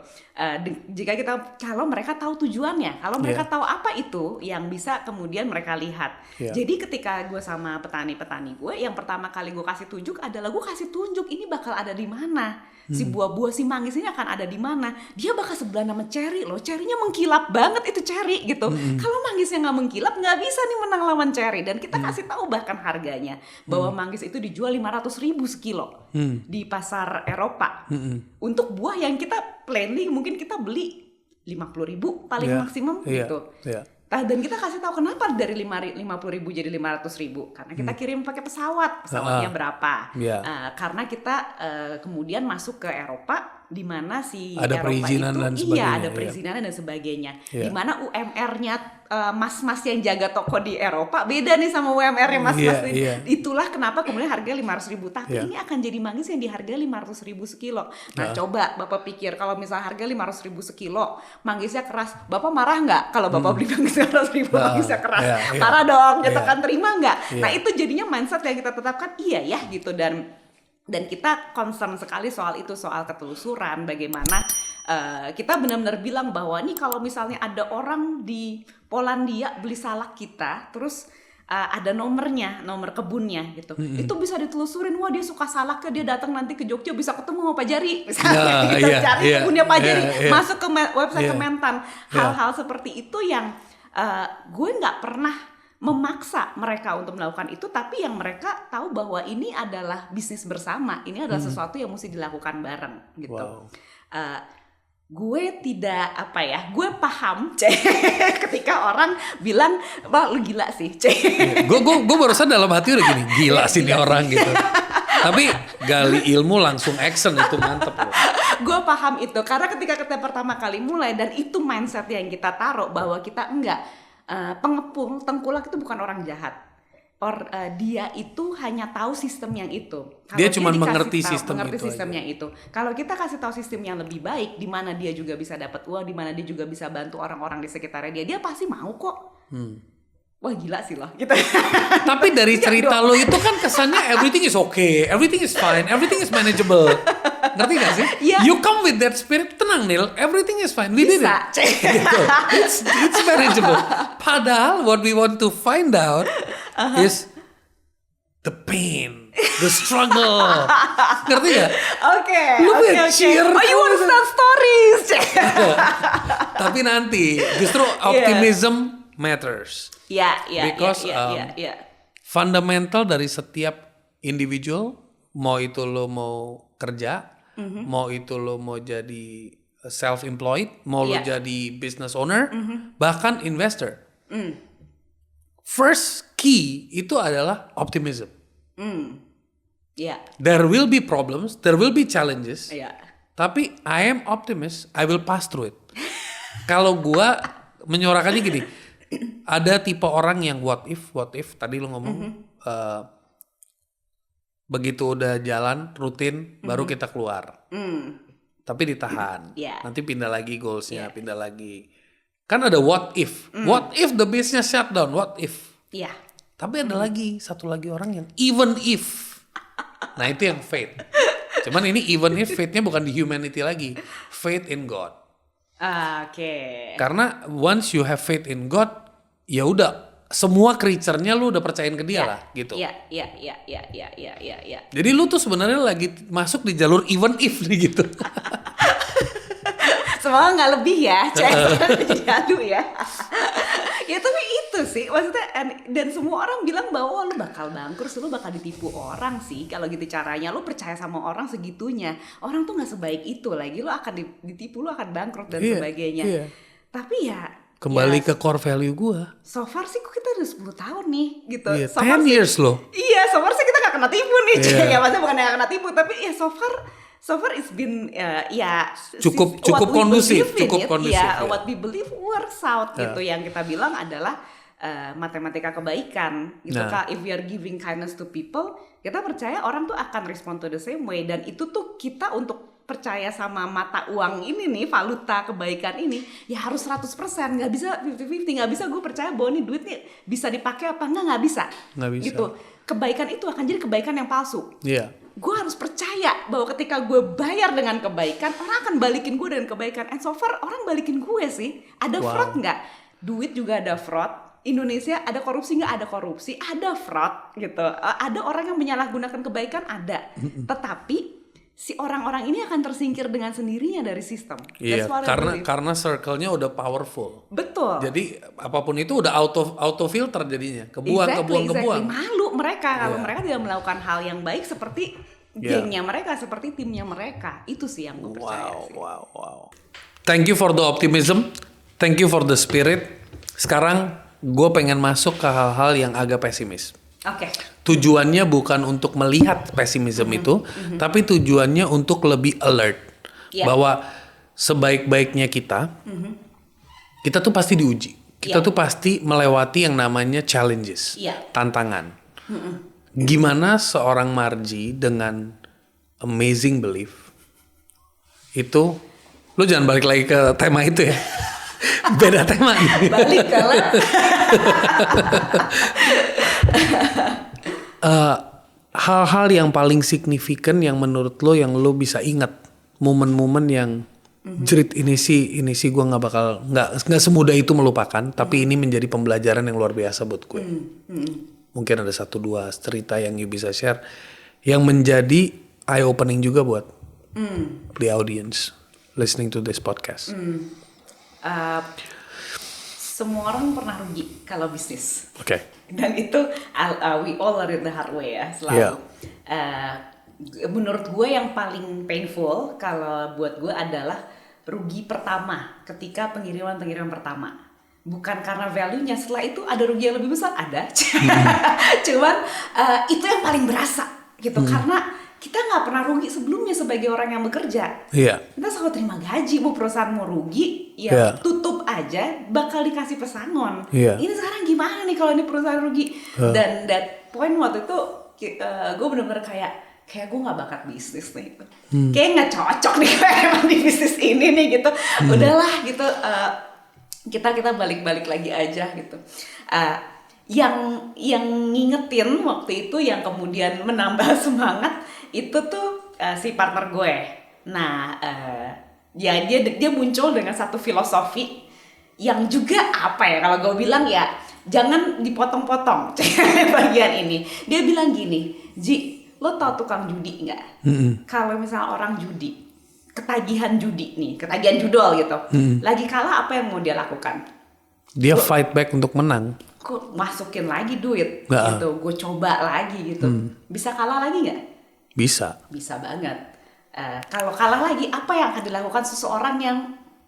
Kalau mereka tahu tujuannya, kalau mereka tahu apa itu yang bisa kemudian mereka lihat. Jadi ketika gue sama petani-petani gue, yang pertama kali gue kasih tunjuk adalah gue kasih tunjuk ini bakal ada di mana. Si buah-buah si manggis ini akan ada di mana. Dia bakal sebelah sama cherry loh. Cherrynya mengkilap banget itu cherry gitu. Kalau manggisnya nggak mengkilap nggak bisa nih menang lawan cherry. Dan kita kasih tahu bahkan harganya bahwa manggis itu dijual 500.000 sekilo di pasar Eropa. Untuk buah yang kita plainly mungkin kita beli 50.000 paling maksimum gitu. Dan kita kasih tahu kenapa dari 50.000 jadi 500.000, karena kita kirim pakai pesawatnya berapa? Karena kita kemudian masuk ke Eropa, di mana si ada Eropa perizinan itu dan sebagainya, ada perizinan dan sebagainya. Di mana UMR-nya mas-mas yang jaga toko di Eropa beda nih sama UMR-nya mas-mas ini. Itulah kenapa kemudian harga 500.000, tapi ini akan jadi manggis yang dihargai 500.000 sekilo. Nah coba Bapak pikir kalau misalnya harga 500.000 sekilo, manggisnya keras, Bapak marah nggak kalau Bapak beli manggis 500.000 mangisnya keras? Marah dong, nyatakan terima nggak? Nah itu jadinya mindset yang kita tetapkan, iya ya gitu. Dan kita concern sekali soal itu, soal ketelusuran, bagaimana kita benar-benar bilang bahwa nih kalau misalnya ada orang di Polandia beli salak kita, terus ada nomornya, nomor kebunnya gitu, itu bisa ditelusurin, wah dia suka salaknya, dia datang nanti ke Jogja bisa ketemu sama Pak Jari, misalnya kita cari kebunnya Pak Jari, masuk ke website Kementan, hal-hal seperti itu yang gue nggak pernah memaksa mereka untuk melakukan itu, tapi yang mereka tahu bahwa ini adalah bisnis bersama, ini adalah sesuatu yang mesti dilakukan bareng gitu. Gue tidak gue paham ketika orang bilang, wah lu gila sih. Gue barusan dalam hati udah gini, gila sih nih orang gitu. Tapi gali ilmu langsung action itu mantep loh. Gue paham itu karena ketika kita pertama kali mulai, dan itu mindset yang kita taruh bahwa kita enggak. Pengepul, tengkulak itu bukan orang jahat. Dia itu hanya tahu sistem yang itu. Dia cuma mengerti sistemnya itu. Kalau kita kasih tahu sistem yang lebih baik, di mana dia juga bisa dapat uang, di mana dia juga bisa bantu orang-orang di sekitarnya dia pasti mau kok. Wah gila sih loh gitu. Tapi dari cerita lo itu kan kesannya everything is okay, everything is fine, everything is manageable. Ngerti gak sih? You come with that spirit, tenang Nil, everything is fine. We did it. Gitu. It's manageable. Padahal what we want to find out is the pain, the struggle. Ngerti gak? Oke. Oh you want to start stories? Tapi nanti justru optimism matters. Because fundamental dari setiap individual, mau itu lo mau kerja, mau itu lo mau jadi self-employed, mau lo jadi business owner, bahkan investor. First key itu adalah optimism. There will be problems, there will be challenges, tapi I am optimist, I will pass through it. Kalau gua menyorakannya gini, ada tipe orang yang what if tadi lo ngomong, begitu udah jalan rutin baru kita keluar, tapi ditahan, nanti pindah lagi goalsnya, pindah lagi. Kan ada what if the business shut down, what if. Tapi ada lagi satu lagi orang yang even if. Nah itu yang faith. Cuman ini even if faith-nya bukan di humanity lagi, faith in God. Karena once you have faith in God, ya udah semua creature-nya lu udah percayain ke dia lah gitu. Jadi lu tuh sebenarnya lagi masuk di jalur even if nih gitu. Semoga nggak lebih ya, jadu ya. Ya tapi itu sih maksudnya, dan semua orang bilang bahwa lu bakal bangkrut, lu bakal ditipu orang sih kalau gitu caranya. Lu percaya sama orang segitunya, orang tuh nggak sebaik itu lagi, lu akan ditipu, lu akan bangkrut dan sebagainya. Tapi ya kembali ke core value gue. So far sih kita udah 10 tahun nih gitu. 10 years loh. Iya, so far sih kita gak kena tipu nih. Ya maksudnya bukan gak kena tipu, tapi ya so far it's been cukup kondusif. What we believe works out gitu. Yang kita bilang adalah matematika kebaikan gitu. If we are giving kindness to people, kita percaya orang tuh akan respond to the same way. Dan itu tuh kita untuk percaya sama mata uang ini nih, valuta kebaikan ini, ya harus 100%, nggak bisa 50-50, nggak bisa gue percaya bahwa nih duit nih bisa dipakai apa nggak bisa. Gitu. Kebaikan itu akan jadi kebaikan yang palsu. gue harus percaya bahwa ketika gue bayar dengan kebaikan, orang akan balikin gue dengan kebaikan. And so far orang balikin gue sih. Ada fraud nggak? Duit juga ada fraud. Indonesia ada korupsi nggak? Ada korupsi, ada fraud gitu. Ada orang yang menyalahgunakan kebaikan, ada. Tetapi si orang-orang ini akan tersingkir dengan sendirinya dari sistem. Iya, karena circle-nya udah powerful. Betul. Jadi apapun itu udah auto filter jadinya, kebuang. Malu mereka kalau mereka tidak melakukan hal yang baik seperti gengnya mereka, seperti timnya mereka. Itu sih yang gue percaya. Wow. Thank you for the optimism, thank you for the spirit. Sekarang gue pengen masuk ke hal-hal yang agak pesimis. Oke. Tujuannya bukan untuk melihat pesimisme itu, tapi tujuannya untuk lebih alert bahwa sebaik-baiknya kita tuh pasti diuji. Kita tuh pasti melewati yang namanya challenges, tantangan. Gimana seorang Margie dengan amazing belief itu, lu jangan balik lagi ke tema itu ya. Beda tema. Balik kalau hal-hal yang paling signifikan yang menurut lo yang lo bisa ingat, momen-momen yang jerit ini sih gue nggak semudah itu melupakan, tapi ini menjadi pembelajaran yang luar biasa buat gue. Mungkin ada 1-2 cerita yang you bisa share yang menjadi eye opening juga buat the audience listening to this podcast. Semua orang pernah rugi kalau bisnis. Oke. Dan itu we all learn it the hard way ya selalu. Menurut gue yang paling painful kalau buat gue adalah rugi pertama ketika pengiriman pertama. Bukan karena value-nya, setelah itu ada rugi yang lebih besar, ada. Cuman itu yang paling berasa gitu karena kita nggak pernah rugi sebelumnya sebagai orang yang bekerja. Kita selalu terima gaji, mau perusahaan mau rugi, tutup aja, bakal dikasih pesangon. Ini sekarang gimana nih kalau ini perusahaan rugi? Dan that point waktu itu, gue bener-bener kayak gue nggak bakat bisnis nih. Kayak nggak cocok nih emang di bisnis ini nih gitu. Udahlah gitu, kita balik-balik lagi aja gitu. Yang ngingetin waktu itu, yang kemudian menambah semangat itu tuh si partner gue. Nah, dia muncul dengan satu filosofi yang juga apa ya, kalau gue bilang ya jangan dipotong-potong bagian ini. Dia bilang gini, Ji, lo tau tukang judi nggak? Kalau misalnya orang judi, ketagihan judol gitu, lagi kalah apa yang mau dia lakukan? Dia fight back untuk menang. Kok masukin lagi duit gitu, gue coba lagi gitu. Bisa kalah lagi nggak? Bisa banget. Kalau kalah lagi, apa yang akan dilakukan seseorang yang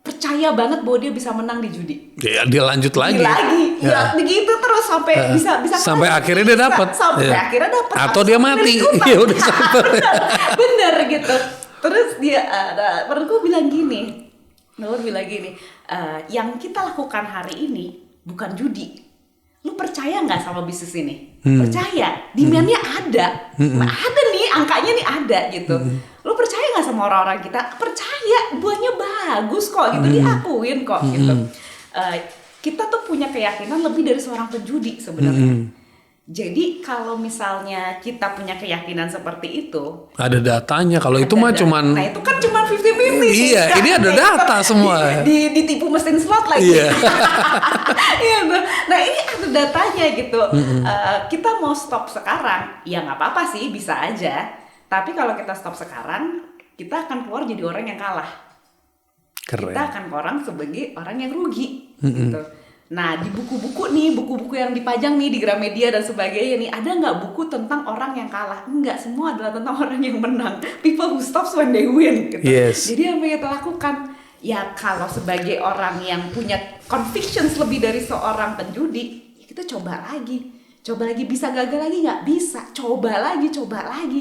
percaya banget bahwa dia bisa menang di judi? Dia lanjut lagi. Ya begitu terus sampai bisa sampai akhirnya dia dapat. Akhirnya dapat. Atau dia mati. Ya udah sampai. Bener gitu. Terus dia, menurut gue bilang gini, yang kita lakukan hari ini bukan judi. Lu percaya nggak sama bisnis ini? Percaya, demand-nya ada, ada nih, angkanya nih ada gitu. Lu percaya nggak sama orang-orang kita? Percaya, buahnya bagus kok gitu, diakuin kok gitu. Kita tuh punya keyakinan lebih dari seorang penjudi sebenarnya. Jadi kalau misalnya kita punya keyakinan seperti itu, ada datanya. Kalau itu mah cuman, nah itu kan cuma 50-50. Iya, ini ada data semua. Ditipu mesin slot lagi. Iya. Nah ini ada datanya gitu. Kita mau stop sekarang, ya nggak apa-apa sih, bisa aja. Tapi kalau kita stop sekarang, kita akan keluar jadi orang yang kalah. Keren. Kita akan keluar sebagai orang yang rugi. Gitu. Nah di buku-buku yang dipajang nih di Gramedia dan sebagainya nih, ada nggak buku tentang orang yang kalah? Enggak, semua adalah tentang orang yang menang. People who stops when they win gitu. Jadi apa yang kita lakukan? Ya kalau sebagai orang yang punya convictions lebih dari seorang penjudi, ya kita coba lagi, bisa gagal lagi nggak? Bisa, coba lagi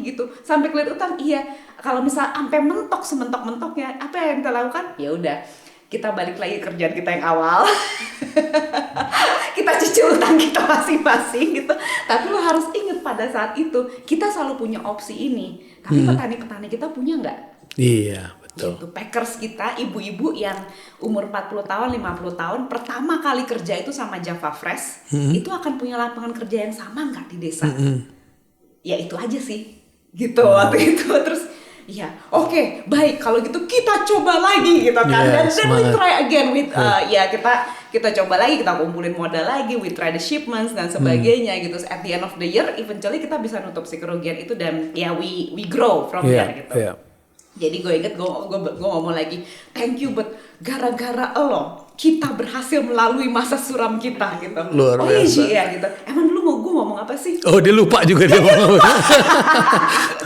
gitu sampai clear utang. Iya, kalau misal sampai mentok sementok-mentoknya, apa yang kita lakukan? Ya udah, kita balik lagi ke kerjaan kita yang awal. Kita cicil utang kita masing-masing gitu. Tapi lo harus ingat pada saat itu kita selalu punya opsi ini. Tapi petani-petani kita punya nggak? Iya, betul. Gitu. Packers kita, ibu-ibu yang umur 40 tahun, 50 tahun pertama kali kerja itu sama Java Fresh, itu akan punya lapangan kerja yang sama nggak di desa? Ya itu aja sih. gitu waktu itu. Terus ya oke, baik kalau gitu kita coba lagi gitu kan. Yeah, Dan then we semangat. try again with ya kita coba lagi, kita kumpulin modal lagi, we try the shipments dan sebagainya gitu. So, at the end of the year eventually kita bisa nutup si kerugian itu, dan ya we grow from there gitu. Jadi gue inget gue ngomong lagi, thank you, but gara-gara lo kita berhasil melalui masa suram kita gitu. Luar biasa. Iya gitu. Emang dulu gue ngomong apa sih? Oh, dia lupa juga dia ngomong.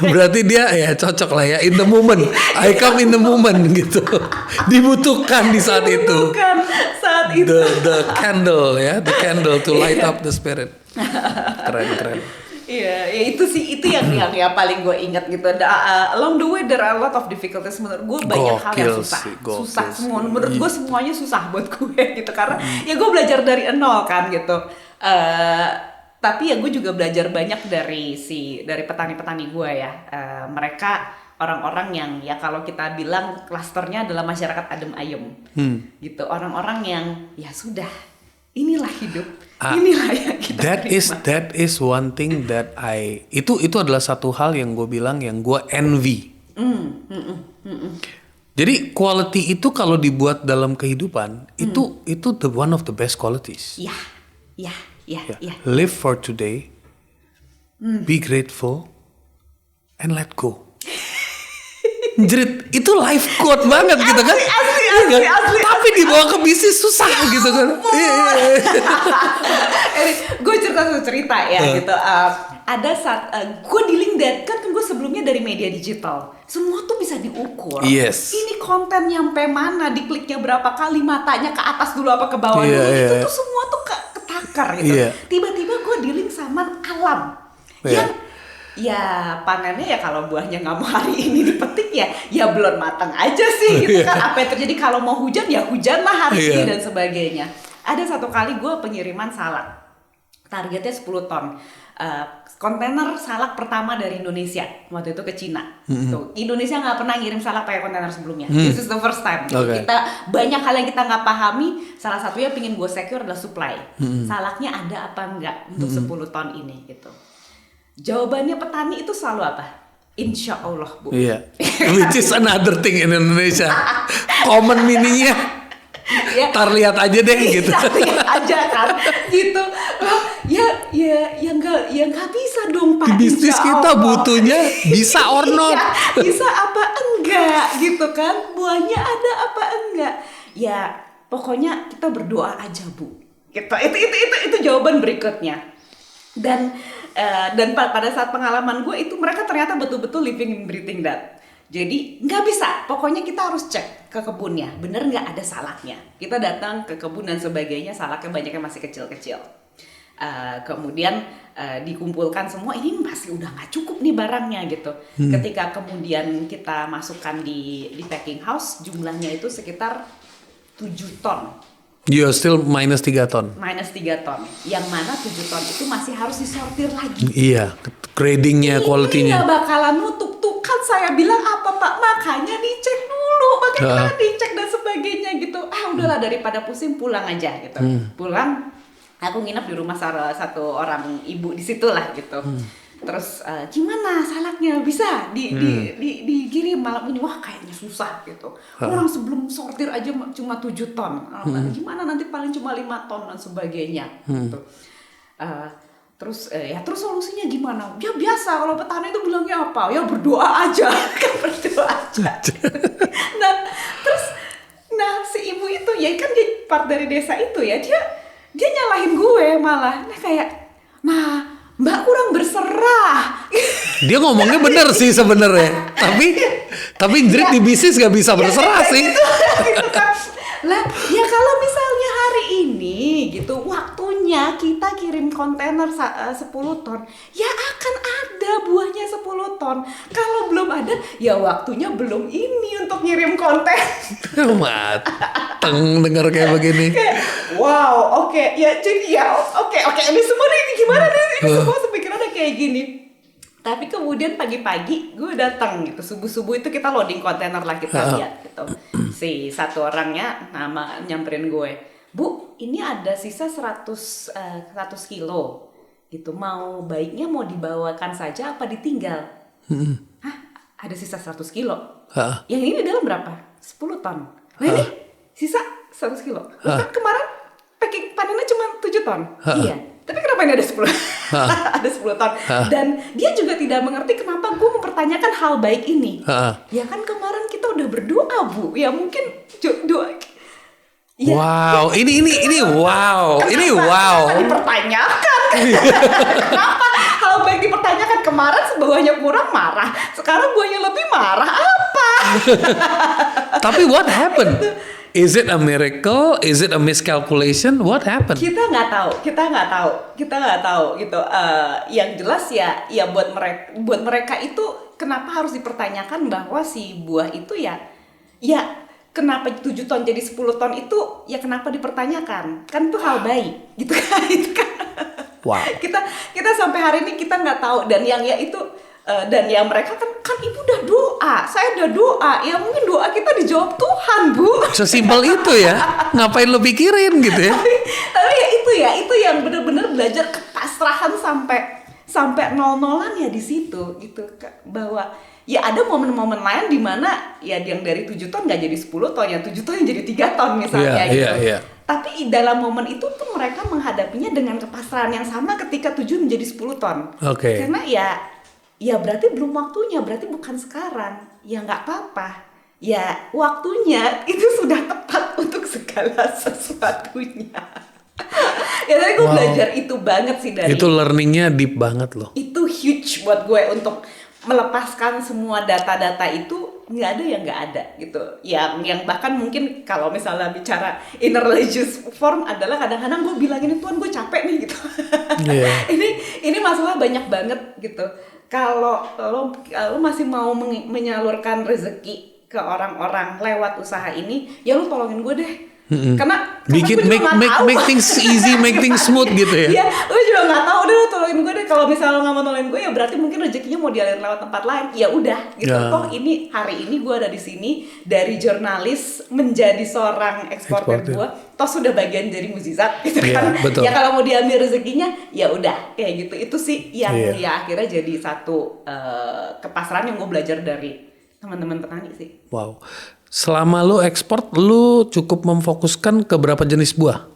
Berarti dia ya cocok lah ya, in the moment. I come in the moment gitu. Dibutuhkan di saat itu. Dibutuhkan saat itu. The candle ya, the candle to light up the spirit. Keren. Iya, ya itu sih, itu yang paling gue ingat gitu. Along the way there are a lot of difficulties. Menurut gue banyak hal yang susah semua. Menurut gue semuanya susah buat gue gitu, karena ya gue belajar dari nol kan gitu. Tapi ya gue juga belajar banyak dari petani-petani gue ya. Mereka orang-orang yang ya kalau kita bilang klasternya adalah masyarakat adem ayem gitu. Orang-orang yang ya sudah, inilah hidup. Inilah yang kita that is one thing that itu adalah satu hal yang gue bilang yang gue envy. Jadi quality itu kalau dibuat dalam kehidupan itu the one of the best qualities. Ya. Live for today, be grateful, and let go. Jerit, itu life quote banget gitu kan? Asli. Tapi dibawa ke bisnis susah gitu kan? Gue cerita ya gitu. Ada saat gue dealing kan gue sebelumnya dari media digital. Semua tuh bisa diukur. Yes. Ini konten nyampe mana, dikliknya berapa kali, matanya ke atas dulu apa ke bawah dulu. Itu tuh semua tuh ketakar gitu. Tiba-tiba gue dealing sama alam yang ya panennya ya kalau buahnya nggak mau hari ini dipetik ya belum matang aja sih gitu kan. Apa yang terjadi kalau mau hujan ya hujan lah hari ini dan sebagainya. Ada satu kali gue pengiriman salak, targetnya 10 ton. Kontainer salak pertama dari Indonesia waktu itu ke Cina. Tuh, Indonesia nggak pernah ngirim salak pakai kontainer sebelumnya. This is the first time. Kita banyak hal yang kita nggak pahami. Salah satunya pingin gue secure adalah supply. Salaknya ada apa enggak untuk 10 ton ini gitu. Jawabannya petani itu selalu apa? Insya Allah, Bu. Iya. Which is another thing in Indonesia. Common meaning-nya. Tar lihat aja deh gitu. Lihat aja kan, gitu. Ya nggak bisa dong Pak. Di bisnis kita butuhnya bisa or not. Bisa apa enggak gitu kan? Buahnya ada apa enggak? Ya pokoknya kita berdoa aja, Bu. Gitu. Itu jawaban berikutnya. Dan pada saat pengalaman gue itu mereka ternyata betul-betul living and breathing that. Jadi nggak bisa, pokoknya kita harus cek ke kebunnya, bener nggak ada salaknya. Kita datang ke kebun dan sebagainya, salaknya banyaknya masih kecil-kecil. Kemudian dikumpulkan semua, ini masih udah nggak cukup nih barangnya gitu. Ketika kemudian kita masukkan di packing house, jumlahnya itu sekitar 7 ton. You're still minus 3 ton. Minus 3 ton. Yang mana 7 ton itu masih harus disortir lagi. Iya, gradingnya, quality-nya. Ini gak bakalan nutup. Tuh kan saya bilang apa Pak, makanya dicek dulu. Makanya dicek dan sebagainya gitu. Udahlah daripada pusing pulang aja gitu. Pulang, aku nginep di rumah salah satu orang ibu di situ lah gitu. Terus gimana salaknya bisa dikirim malam ini? Wah kayaknya susah gitu. Orang sebelum sortir aja cuma 7 ton. Gimana nanti paling cuma 5 ton dan sebagainya gitu. Terus solusinya gimana? Ya biasa kalau petani itu bilangnya apa? Ya berdoa aja. Berdoa aja. Nah si ibu itu ya kan dia part dari desa itu ya, dia nyalahin gue malah. Mbak kurang berserah. Dia ngomongnya bener sih sebenarnya. Tapi Indrit di bisnis gak bisa berserah sih. Gitu kan. Lah, ya kalau misalnya hari ini gitu waktunya kita kirim kontainer 10 ton, ya akan ada buahnya 10 ton. Kalau belum ada, ya waktunya belum ini untuk ngirim konten. Mateng denger kayak begini. Wow, oke. Ya jadi oke. Ini semua ini gimana nih? Ini semua sepikirannya kayak gini. Tapi kemudian pagi-pagi gue datang gitu, subuh-subuh itu kita loading kontainer lah, kita lihat gitu. Si satu orangnya nyamperin gue, Bu, ini ada sisa 100 kilo gitu. Baiknya mau dibawakan saja apa ditinggal? Hah? Ada sisa 100 kilo. Hah? Yang ini dalam berapa? 10 ton. Nah ini sisa 100 kilo. Loh kan kemarin packing panennya cuma 7 ton. Iya. Tapi kenapa ini ada 10? Ada 10 ton. Dan dia juga tidak mengerti kenapa gue mempertanyakan hal baik ini. Ya kan kemarin kita udah berdoa, Bu. Ya mungkin doa. Ya, Wow, ini wow, ini wow. Kenapa dipertanyakan? Kenapa hal baik dipertanyakan? Kemarin sebawahnya kurang marah, sekarang buahnya lebih marah. Apa? Tapi what happened? Is it a miracle? Is it a miscalculation? What happened? Kita nggak tahu gitu. Yang jelas ya buat mereka itu kenapa harus dipertanyakan bahwa si buah itu ya kenapa 7 ton jadi 10 ton itu ya kenapa dipertanyakan? Kan itu hal baik gitu kan. Wow. Kita sampai hari ini kita nggak tahu dan yang yang mereka kan ibu udah doa, saya udah doa, ya mungkin doa kita dijawab Tuhan, Bu. Sesimpel itu ya, ngapain lo pikirin gitu ya? tapi itu yang benar-benar belajar kepasrahan sampai nol-nolan ya di situ gitu, bahwa ya ada momen-momen lain di mana ya yang dari 7 ton nggak jadi 10 ton, ya 7 ton yang jadi 3 ton misalnya gitu. Yeah. Tapi dalam momen itu tuh mereka menghadapinya dengan kepasrahan yang sama ketika 7 menjadi 10 ton. Oke. Karena ya berarti belum waktunya, berarti bukan sekarang. Ya nggak apa-apa. Ya waktunya itu sudah tepat untuk segala sesuatunya. Ya tapi gue belajar itu banget sih dari. Itu learningnya deep banget loh. Itu huge buat gue untuk melepaskan semua data-data itu. Nggak ada yang nggak ada gitu. Yang bahkan mungkin kalau misalnya bicara inner religious form adalah kadang-kadang gue bilangin Tuhan gue capek nih gitu. Yeah. ini masalah banyak banget gitu. Kalau lo masih mau menyalurkan rezeki ke orang-orang lewat usaha ini, ya lo tolongin gue deh. Karena Bikin make things easy, make things smooth gitu ya. Iya, lo juga nggak tahu, udah lo tolongin gue deh. Kalau misalnya lo nggak mau tolongin gue, ya berarti mungkin rezekinya mau dialirin lewat tempat lain. Ya udah, gitu. Toh ini hari ini gue ada di sini dari jurnalis menjadi seorang eksportir gue. Toh sudah bagian dari mukjizat, gitu kan. Betul. Ya kalau mau diambil rezekinya, ya udah kayak gitu. Itu sih yang ya akhirnya jadi satu kepasrahan yang gue belajar dari teman-teman petani sih. Wow. Selama lu ekspor, lu cukup memfokuskan ke berapa jenis buah?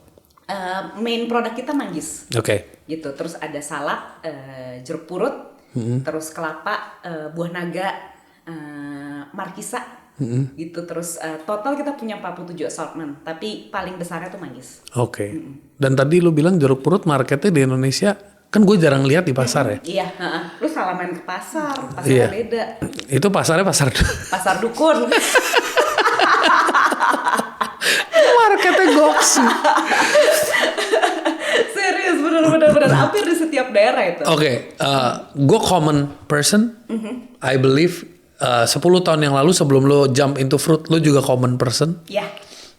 Main produk kita manggis. Oke. Gitu. Terus ada salak, jeruk purut, terus kelapa, buah naga, markisa, gitu. Terus total kita punya 47 assortment, tapi paling besarnya tuh manggis. Oke. Dan tadi lu bilang jeruk purut marketnya di Indonesia, kan gue jarang lihat di pasar ya? Iya, lu salah main ke pasarnya beda. Itu pasarnya pasar dukun. Marketnya goks. Serius, benar hampir di setiap daerah itu. Oke, gue common person. I believe 10 tahun yang lalu sebelum lo jump into fruit, lo juga common person. Iya.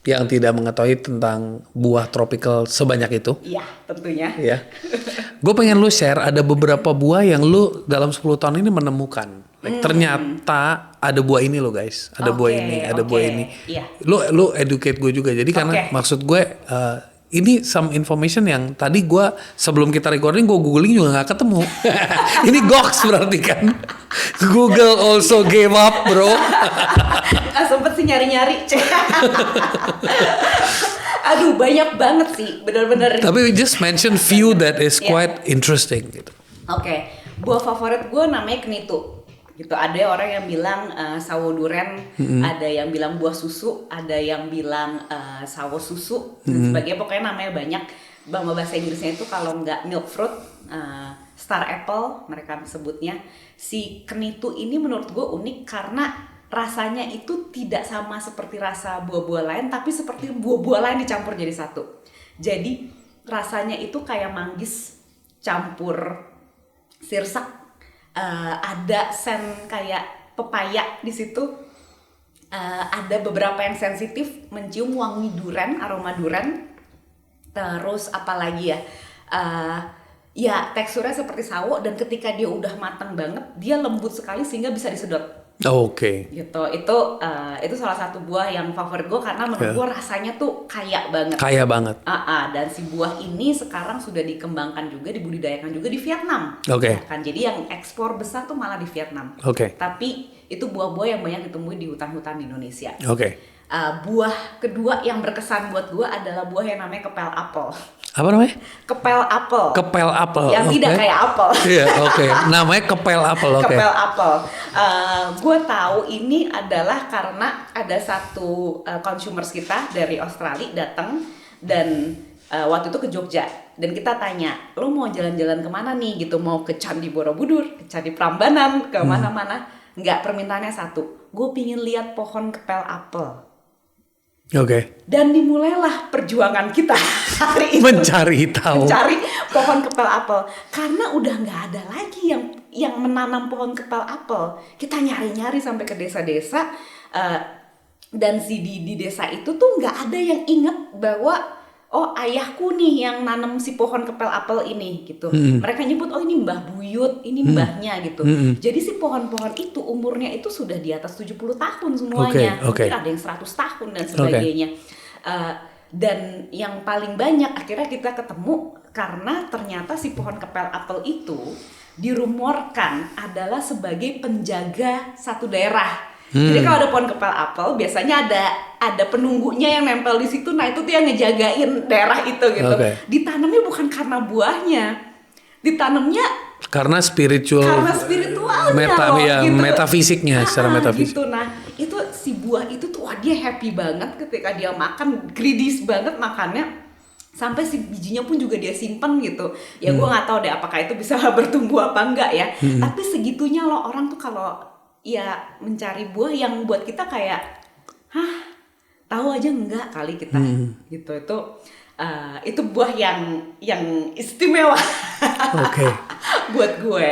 Yang tidak mengetahui tentang buah tropical sebanyak itu. Iya, tentunya. Ya. Gue pengen lo share ada beberapa buah yang lo dalam 10 tahun ini menemukan. Like, ternyata ada buah ini lo guys, ada buah ini, ada buah ini. Iya. Lo educate gue juga. Jadi karena maksud gue ini some information yang tadi gue sebelum kita recording gue googling juga nggak ketemu. Ini goks berarti kan. Google also gave up bro. Sempet sih nyari-nyari. Aduh banyak banget sih, benar-benar. Tapi we just mention few that is quite interesting gitu. Oke, buah favorit gue namanya kenitu. Gitu, ada orang yang bilang sawo duren, ada yang bilang buah susu, ada yang bilang sawo susu, dan sebagainya. Pokoknya namanya banyak. Bahasa Inggrisnya itu kalau nggak milk fruit, star apple mereka sebutnya. Si kenitu ini menurut gue unik karena rasanya itu tidak sama seperti rasa buah-buah lain, tapi seperti buah-buah lain dicampur jadi satu. Jadi rasanya itu kayak manggis campur sirsak. Ada sen kayak pepaya di situ, ada beberapa yang sensitif mencium wangi duren, aroma duren, terus apalagi ya, ya teksturnya seperti sawo dan ketika dia udah matang banget dia lembut sekali sehingga bisa disedot. Oke. gitu. Itu salah satu buah yang favorit gue karena menurut gue rasanya tuh kaya banget. Kaya banget. Dan si buah ini sekarang sudah dikembangkan juga, dibudidayakan juga di Vietnam. Oke. Ya kan, jadi yang ekspor besar tuh malah di Vietnam. Oke. Tapi itu buah-buah yang banyak ditemui di hutan-hutan di Indonesia. Oke. Buah kedua yang berkesan buat gue adalah buah yang namanya kepel apel. Apa namanya? Kepel apel. Kepel apel. Yang tidak kayak apel. Iya, oke. Namanya kepel apel, oke. Kepel apel. Gue tahu ini adalah karena ada satu consumers kita dari Australia datang dan waktu itu ke Jogja. Dan kita tanya, lo mau jalan-jalan kemana nih gitu? Mau ke Candi Borobudur, ke Candi Prambanan, ke mana-mana? Enggak, permintaannya satu. Gue pingin lihat pohon kepel apel. Oke. Dan dimulailah perjuangan kita hari itu Mencari tahu. mencari pohon kepel apel karena udah nggak ada lagi yang menanam pohon kepel apel. Kita nyari-nyari sampai ke desa-desa dan di desa itu tuh nggak ada yang inget bahwa oh ayahku nih yang nanam si pohon kepel apel ini gitu. Mereka nyebut oh ini Mbah Buyut, ini mbahnya gitu. Jadi si pohon-pohon itu umurnya itu sudah di atas 70 tahun semuanya. Oke. Mungkin ada yang 100 tahun dan sebagainya. Dan yang paling banyak akhirnya kita ketemu karena ternyata si pohon kepel apel itu dirumorkan adalah sebagai penjaga satu daerah. Jadi kalau ada pohon kepel apel biasanya ada penunggunya yang nempel di situ. Nah itu tuh yang ngejagain daerah itu gitu. Ditanamnya bukan karena buahnya, ditanamnya karena spiritualnya gitu. Metafisiknya secara metafisik. Gitu. Nah itu si buah itu tuh wah dia happy banget ketika dia makan, greedy banget makannya. Sampai si bijinya pun juga dia simpen gitu. Ya gue nggak tahu deh apakah itu bisa bertumbuh apa enggak ya. Tapi segitunya loh orang tuh kalau ya mencari buah yang buat kita kayak tahu aja enggak kali kita gitu. Itu buah yang istimewa. Oke. Buat gue.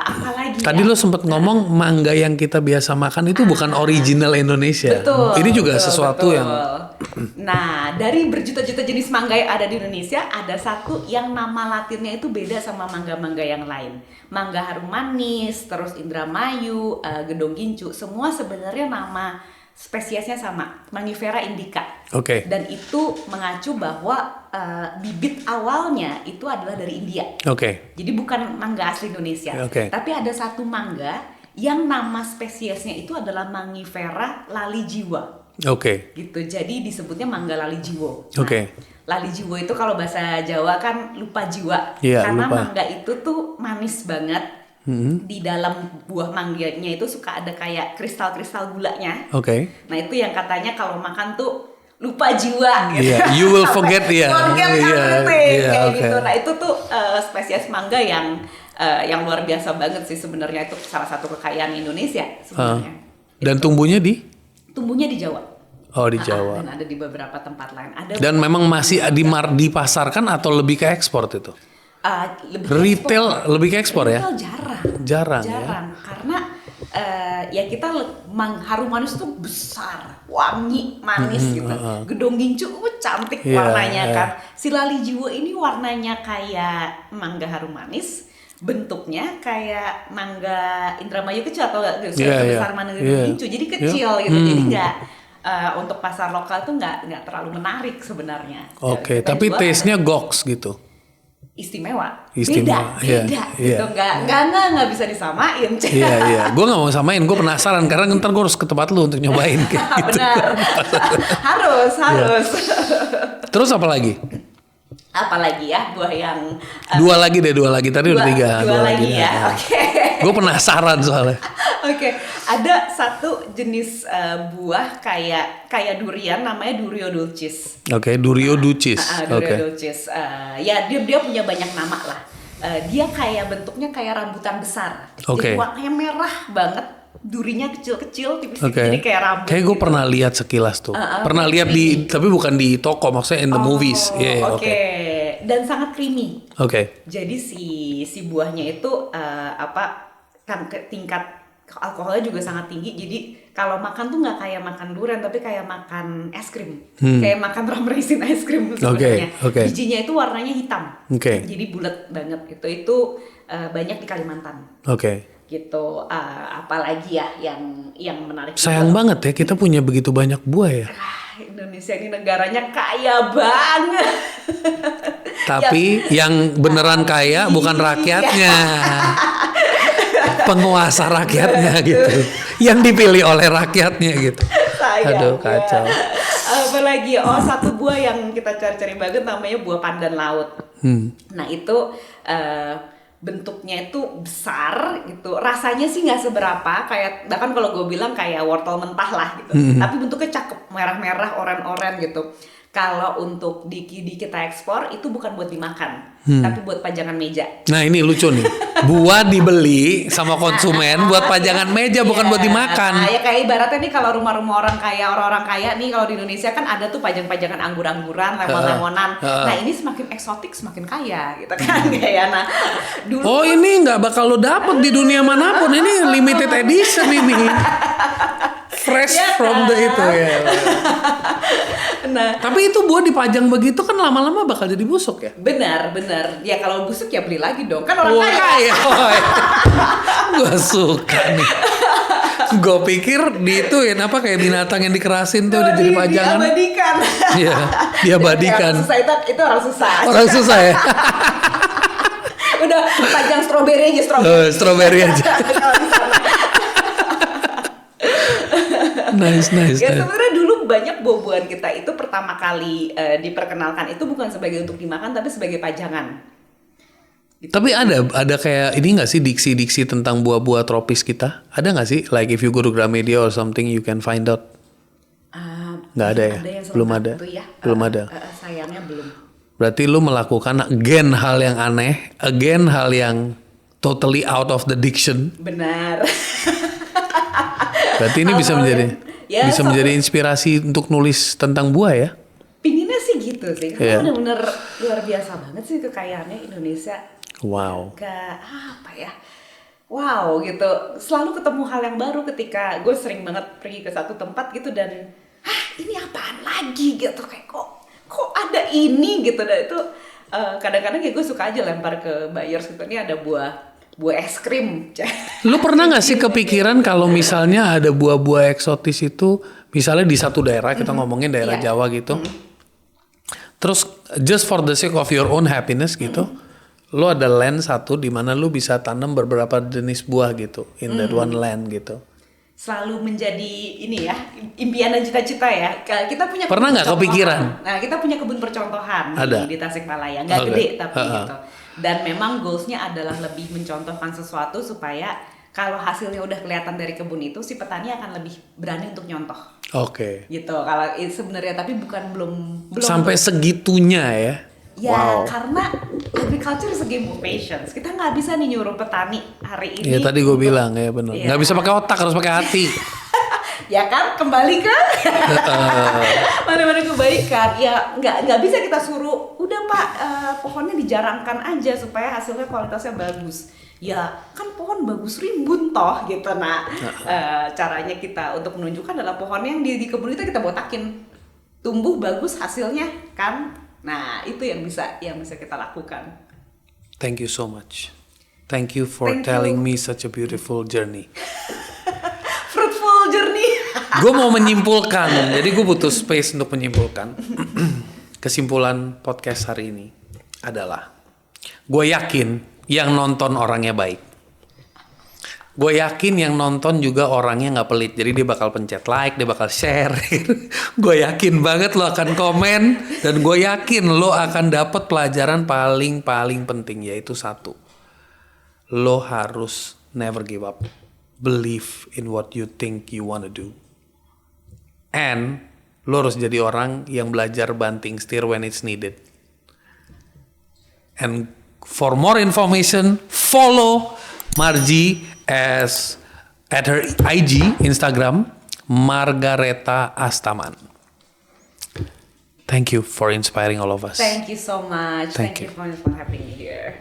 Apalagi tadi lo sempet ngomong mangga yang kita biasa makan itu bukan original Indonesia. Betul. Ini juga sesuatu yang Nah, dari berjuta-juta jenis mangga yang ada di Indonesia, ada satu yang nama latinnya itu beda sama mangga-mangga yang lain. Mangga harum manis, terus Indramayu, gedong gincu, semua sebenarnya nama spesiesnya sama, Mangifera indica. Oke. Dan itu mengacu bahwa bibit awalnya itu adalah dari India. Oke. Jadi bukan mangga asli Indonesia. Tapi ada satu mangga yang nama spesiesnya itu adalah Mangifera lalijiwa. Gitu. Jadi disebutnya mangga lalijiwo. Lalijiwo itu kalau bahasa Jawa kan lupa jiwa. Karena mangga itu tuh manis banget. Di dalam buah mangganya itu suka ada kayak kristal-kristal gulanya. Nah itu yang katanya kalau makan tuh lupa jiwa gitu. You will forget everything kayak gitu. Nah itu tuh spesies mangga yang luar biasa banget sih sebenarnya. Itu salah satu kekayaan Indonesia sebenarnya. Dan tumbuhnya di Jawa. Oh di Jawa. Dan ada di beberapa tempat lain. Dan memang masih dipasarkan atau lebih ke ekspor itu? Retail lebih ke ekspor ya? Jarang. Karena ya kita harum manis itu besar, wangi, manis gitu. Gedong gincu cantik warnanya kan. Si lalijiwo ini warnanya kayak mangga harum manis. Bentuknya kayak mangga Indramayu kecil atau besar mana gedong gincu. Jadi kecil gitu. Jadi nggak untuk pasar lokal tuh nggak terlalu menarik sebenarnya. Tapi taste-nya goks gitu. Istimewa. Beda gitu. Nggak bisa disamain. Iya. Gue nggak mau samain. Gue penasaran karena ntar gue harus ke tempat lu untuk nyobain. Gitu. Benar. harus. Terus apa lagi? Apalagi ya buah yang dua lagi tadi udah 3. Dua lagi ya. Oke. Gue penasaran soalnya. Oke. Ada satu jenis buah kayak durian namanya Durio dulcis. Durio dulcis. Dulcis. Ya dia punya banyak nama lah. Dia kayak bentuknya kayak rambutan besar. Jadi warnanya merah banget. Durinya kecil-kecil, tipis-tipis, jadi kayak rambut. Kayak gue pernah lihat sekilas tuh. Pernah lihat tapi bukan di toko, maksudnya in the movies. Dan sangat creamy. Jadi si buahnya itu tingkat alkoholnya juga sangat tinggi. Jadi kalau makan tuh nggak kayak makan durian, tapi kayak makan es krim, kayak makan rum raisin es krim sebenarnya. Bijinya itu warnanya hitam. Jadi bulat banget. Itu banyak di Kalimantan. gitu. Apalagi ya yang menarik Sayang juga. banget ya kita punya begitu banyak buah ya. Indonesia ini negaranya kaya banget. Tapi yang beneran kaya bukan rakyatnya. Penguasa rakyatnya gitu. Yang dipilih oleh rakyatnya gitu. Sayang, Aduh kacau. Apalagi satu buah yang kita cari-cari banget namanya buah pandan laut. Nah itu bentuknya itu besar gitu, rasanya sih nggak seberapa kayak, bahkan kalau gue bilang kayak wortel mentah lah gitu. Tapi bentuknya cakep, merah-merah, oren-oren gitu. Kalau untuk di kita ekspor itu bukan buat dimakan, tapi buat pajangan meja. Nah ini lucu nih, buah dibeli sama konsumen buat pajangan meja, bukan buat dimakan. Nah, ya kayak ibaratnya nih kalau rumah-rumah orang kaya, orang-orang kaya nih kalau di Indonesia kan ada tuh pajang-pajangan anggur-angguran, lemon-lemonan. Nah ini semakin eksotik semakin kaya gitu kan kayak. Nah dulu Oh ini nggak bakal lo dapet di dunia manapun, ini limited edition ini. Fresh Ya from the kan? itu ya. Nah Tapi itu buah dipajang begitu kan lama-lama bakal jadi busuk ya. benar ya kalau busuk ya beli lagi dong kan orang Wah kaya. kaya, gue suka nih. Gue pikir diituin apa kayak binatang yang dikerasin tuh jadi pajangan. Diabadikan. Iya, diabadikan. Orang susah itu orang susah. Orang susah ya. Udah pajang stroberi aja Strawberry aja. Nice. Ya sebenarnya dulu banyak buah-buahan kita itu pertama kali diperkenalkan itu bukan sebagai untuk dimakan tapi sebagai pajangan. Gitu. Tapi ada kayak ini nggak sih diksi-diksi tentang buah-buah tropis kita? Ada nggak sih? Like if you go to Gramedia or something you can find out. Nggak ada ya? yang Belum selengkap ada. itu ya. Belum ada. Sayangnya belum. Berarti lu melakukan again hal yang aneh, again hal yang totally out of the diction. Benar. Berarti ini bisa menjadi menjadi inspirasi untuk nulis tentang buah ya? Pinginnya sih gitu sih. Karena Iya. benar-benar luar biasa banget sih kekayaannya Indonesia. Wow. Apa ya? Wow gitu. Selalu ketemu hal yang baru ketika gue sering banget pergi ke satu tempat gitu dan ini apaan lagi gitu kayak kok ada ini gitu. Dan itu kadang-kadang ya gue suka aja lempar ke buyers gitu. Ini ada buah es krim. Lu pernah nggak sih kepikiran kalau misalnya ada buah-buah eksotis itu, misalnya di satu daerah, kita ngomongin daerah Iya. Jawa gitu, terus just for the sake of your own happiness gitu, lu ada land satu di mana lu bisa tanam beberapa jenis buah gitu, in that one land gitu. Selalu menjadi ini ya, impian dan cita-cita ya. Kita punya Pernah kebun nggak percontohan. kepikiran? Nah, kita punya kebun percontohan Ada. di Tasikmalaya. Nggak Oke. gede tapi gitu. Dan memang goalsnya adalah lebih mencontohkan sesuatu supaya kalau hasilnya udah kelihatan dari kebun itu, si petani akan lebih berani untuk nyontoh. Oke. Gitu. Kalau sebenarnya tapi belum Sampai segitunya ya. ya Wow. karena agriculture is a game of patience. Kita nggak bisa nih nyuruh petani hari ini. Iya tadi gue bilang ya benar. Iya. Nggak bisa pakai otak, harus pakai hati. Ya kan kembali ke mana-mana kebaikan ya nggak bisa kita suruh udah pak pohonnya dijarangkan aja supaya hasilnya kualitasnya bagus ya kan pohon bagus rimbun toh gitu. Nah caranya kita untuk menunjukkan adalah pohon yang di kebun kita botakin tumbuh bagus hasilnya kan. Nah itu yang bisa kita lakukan. Thank you so much. Thank you for Thank telling you. me such a beautiful journey. Fruitful journey. Gue mau menyimpulkan, jadi gue butuh space untuk menyimpulkan. Kesimpulan podcast hari ini adalah, gue yakin yang nonton orangnya baik. Gue yakin yang nonton juga orangnya nggak pelit, jadi dia bakal pencet like, dia bakal share. Gue yakin banget lo akan komen, dan gue yakin lo akan dapat pelajaran paling penting, yaitu satu, lo harus never give up. Believe in what you think you wanna do. And lo harus jadi orang yang belajar banting setir when it's needed. And for more information, follow Margie at her IG, Instagram, Margareta Astaman. Thank you for inspiring all of us. Thank you so much. Thank Thank you for having me here.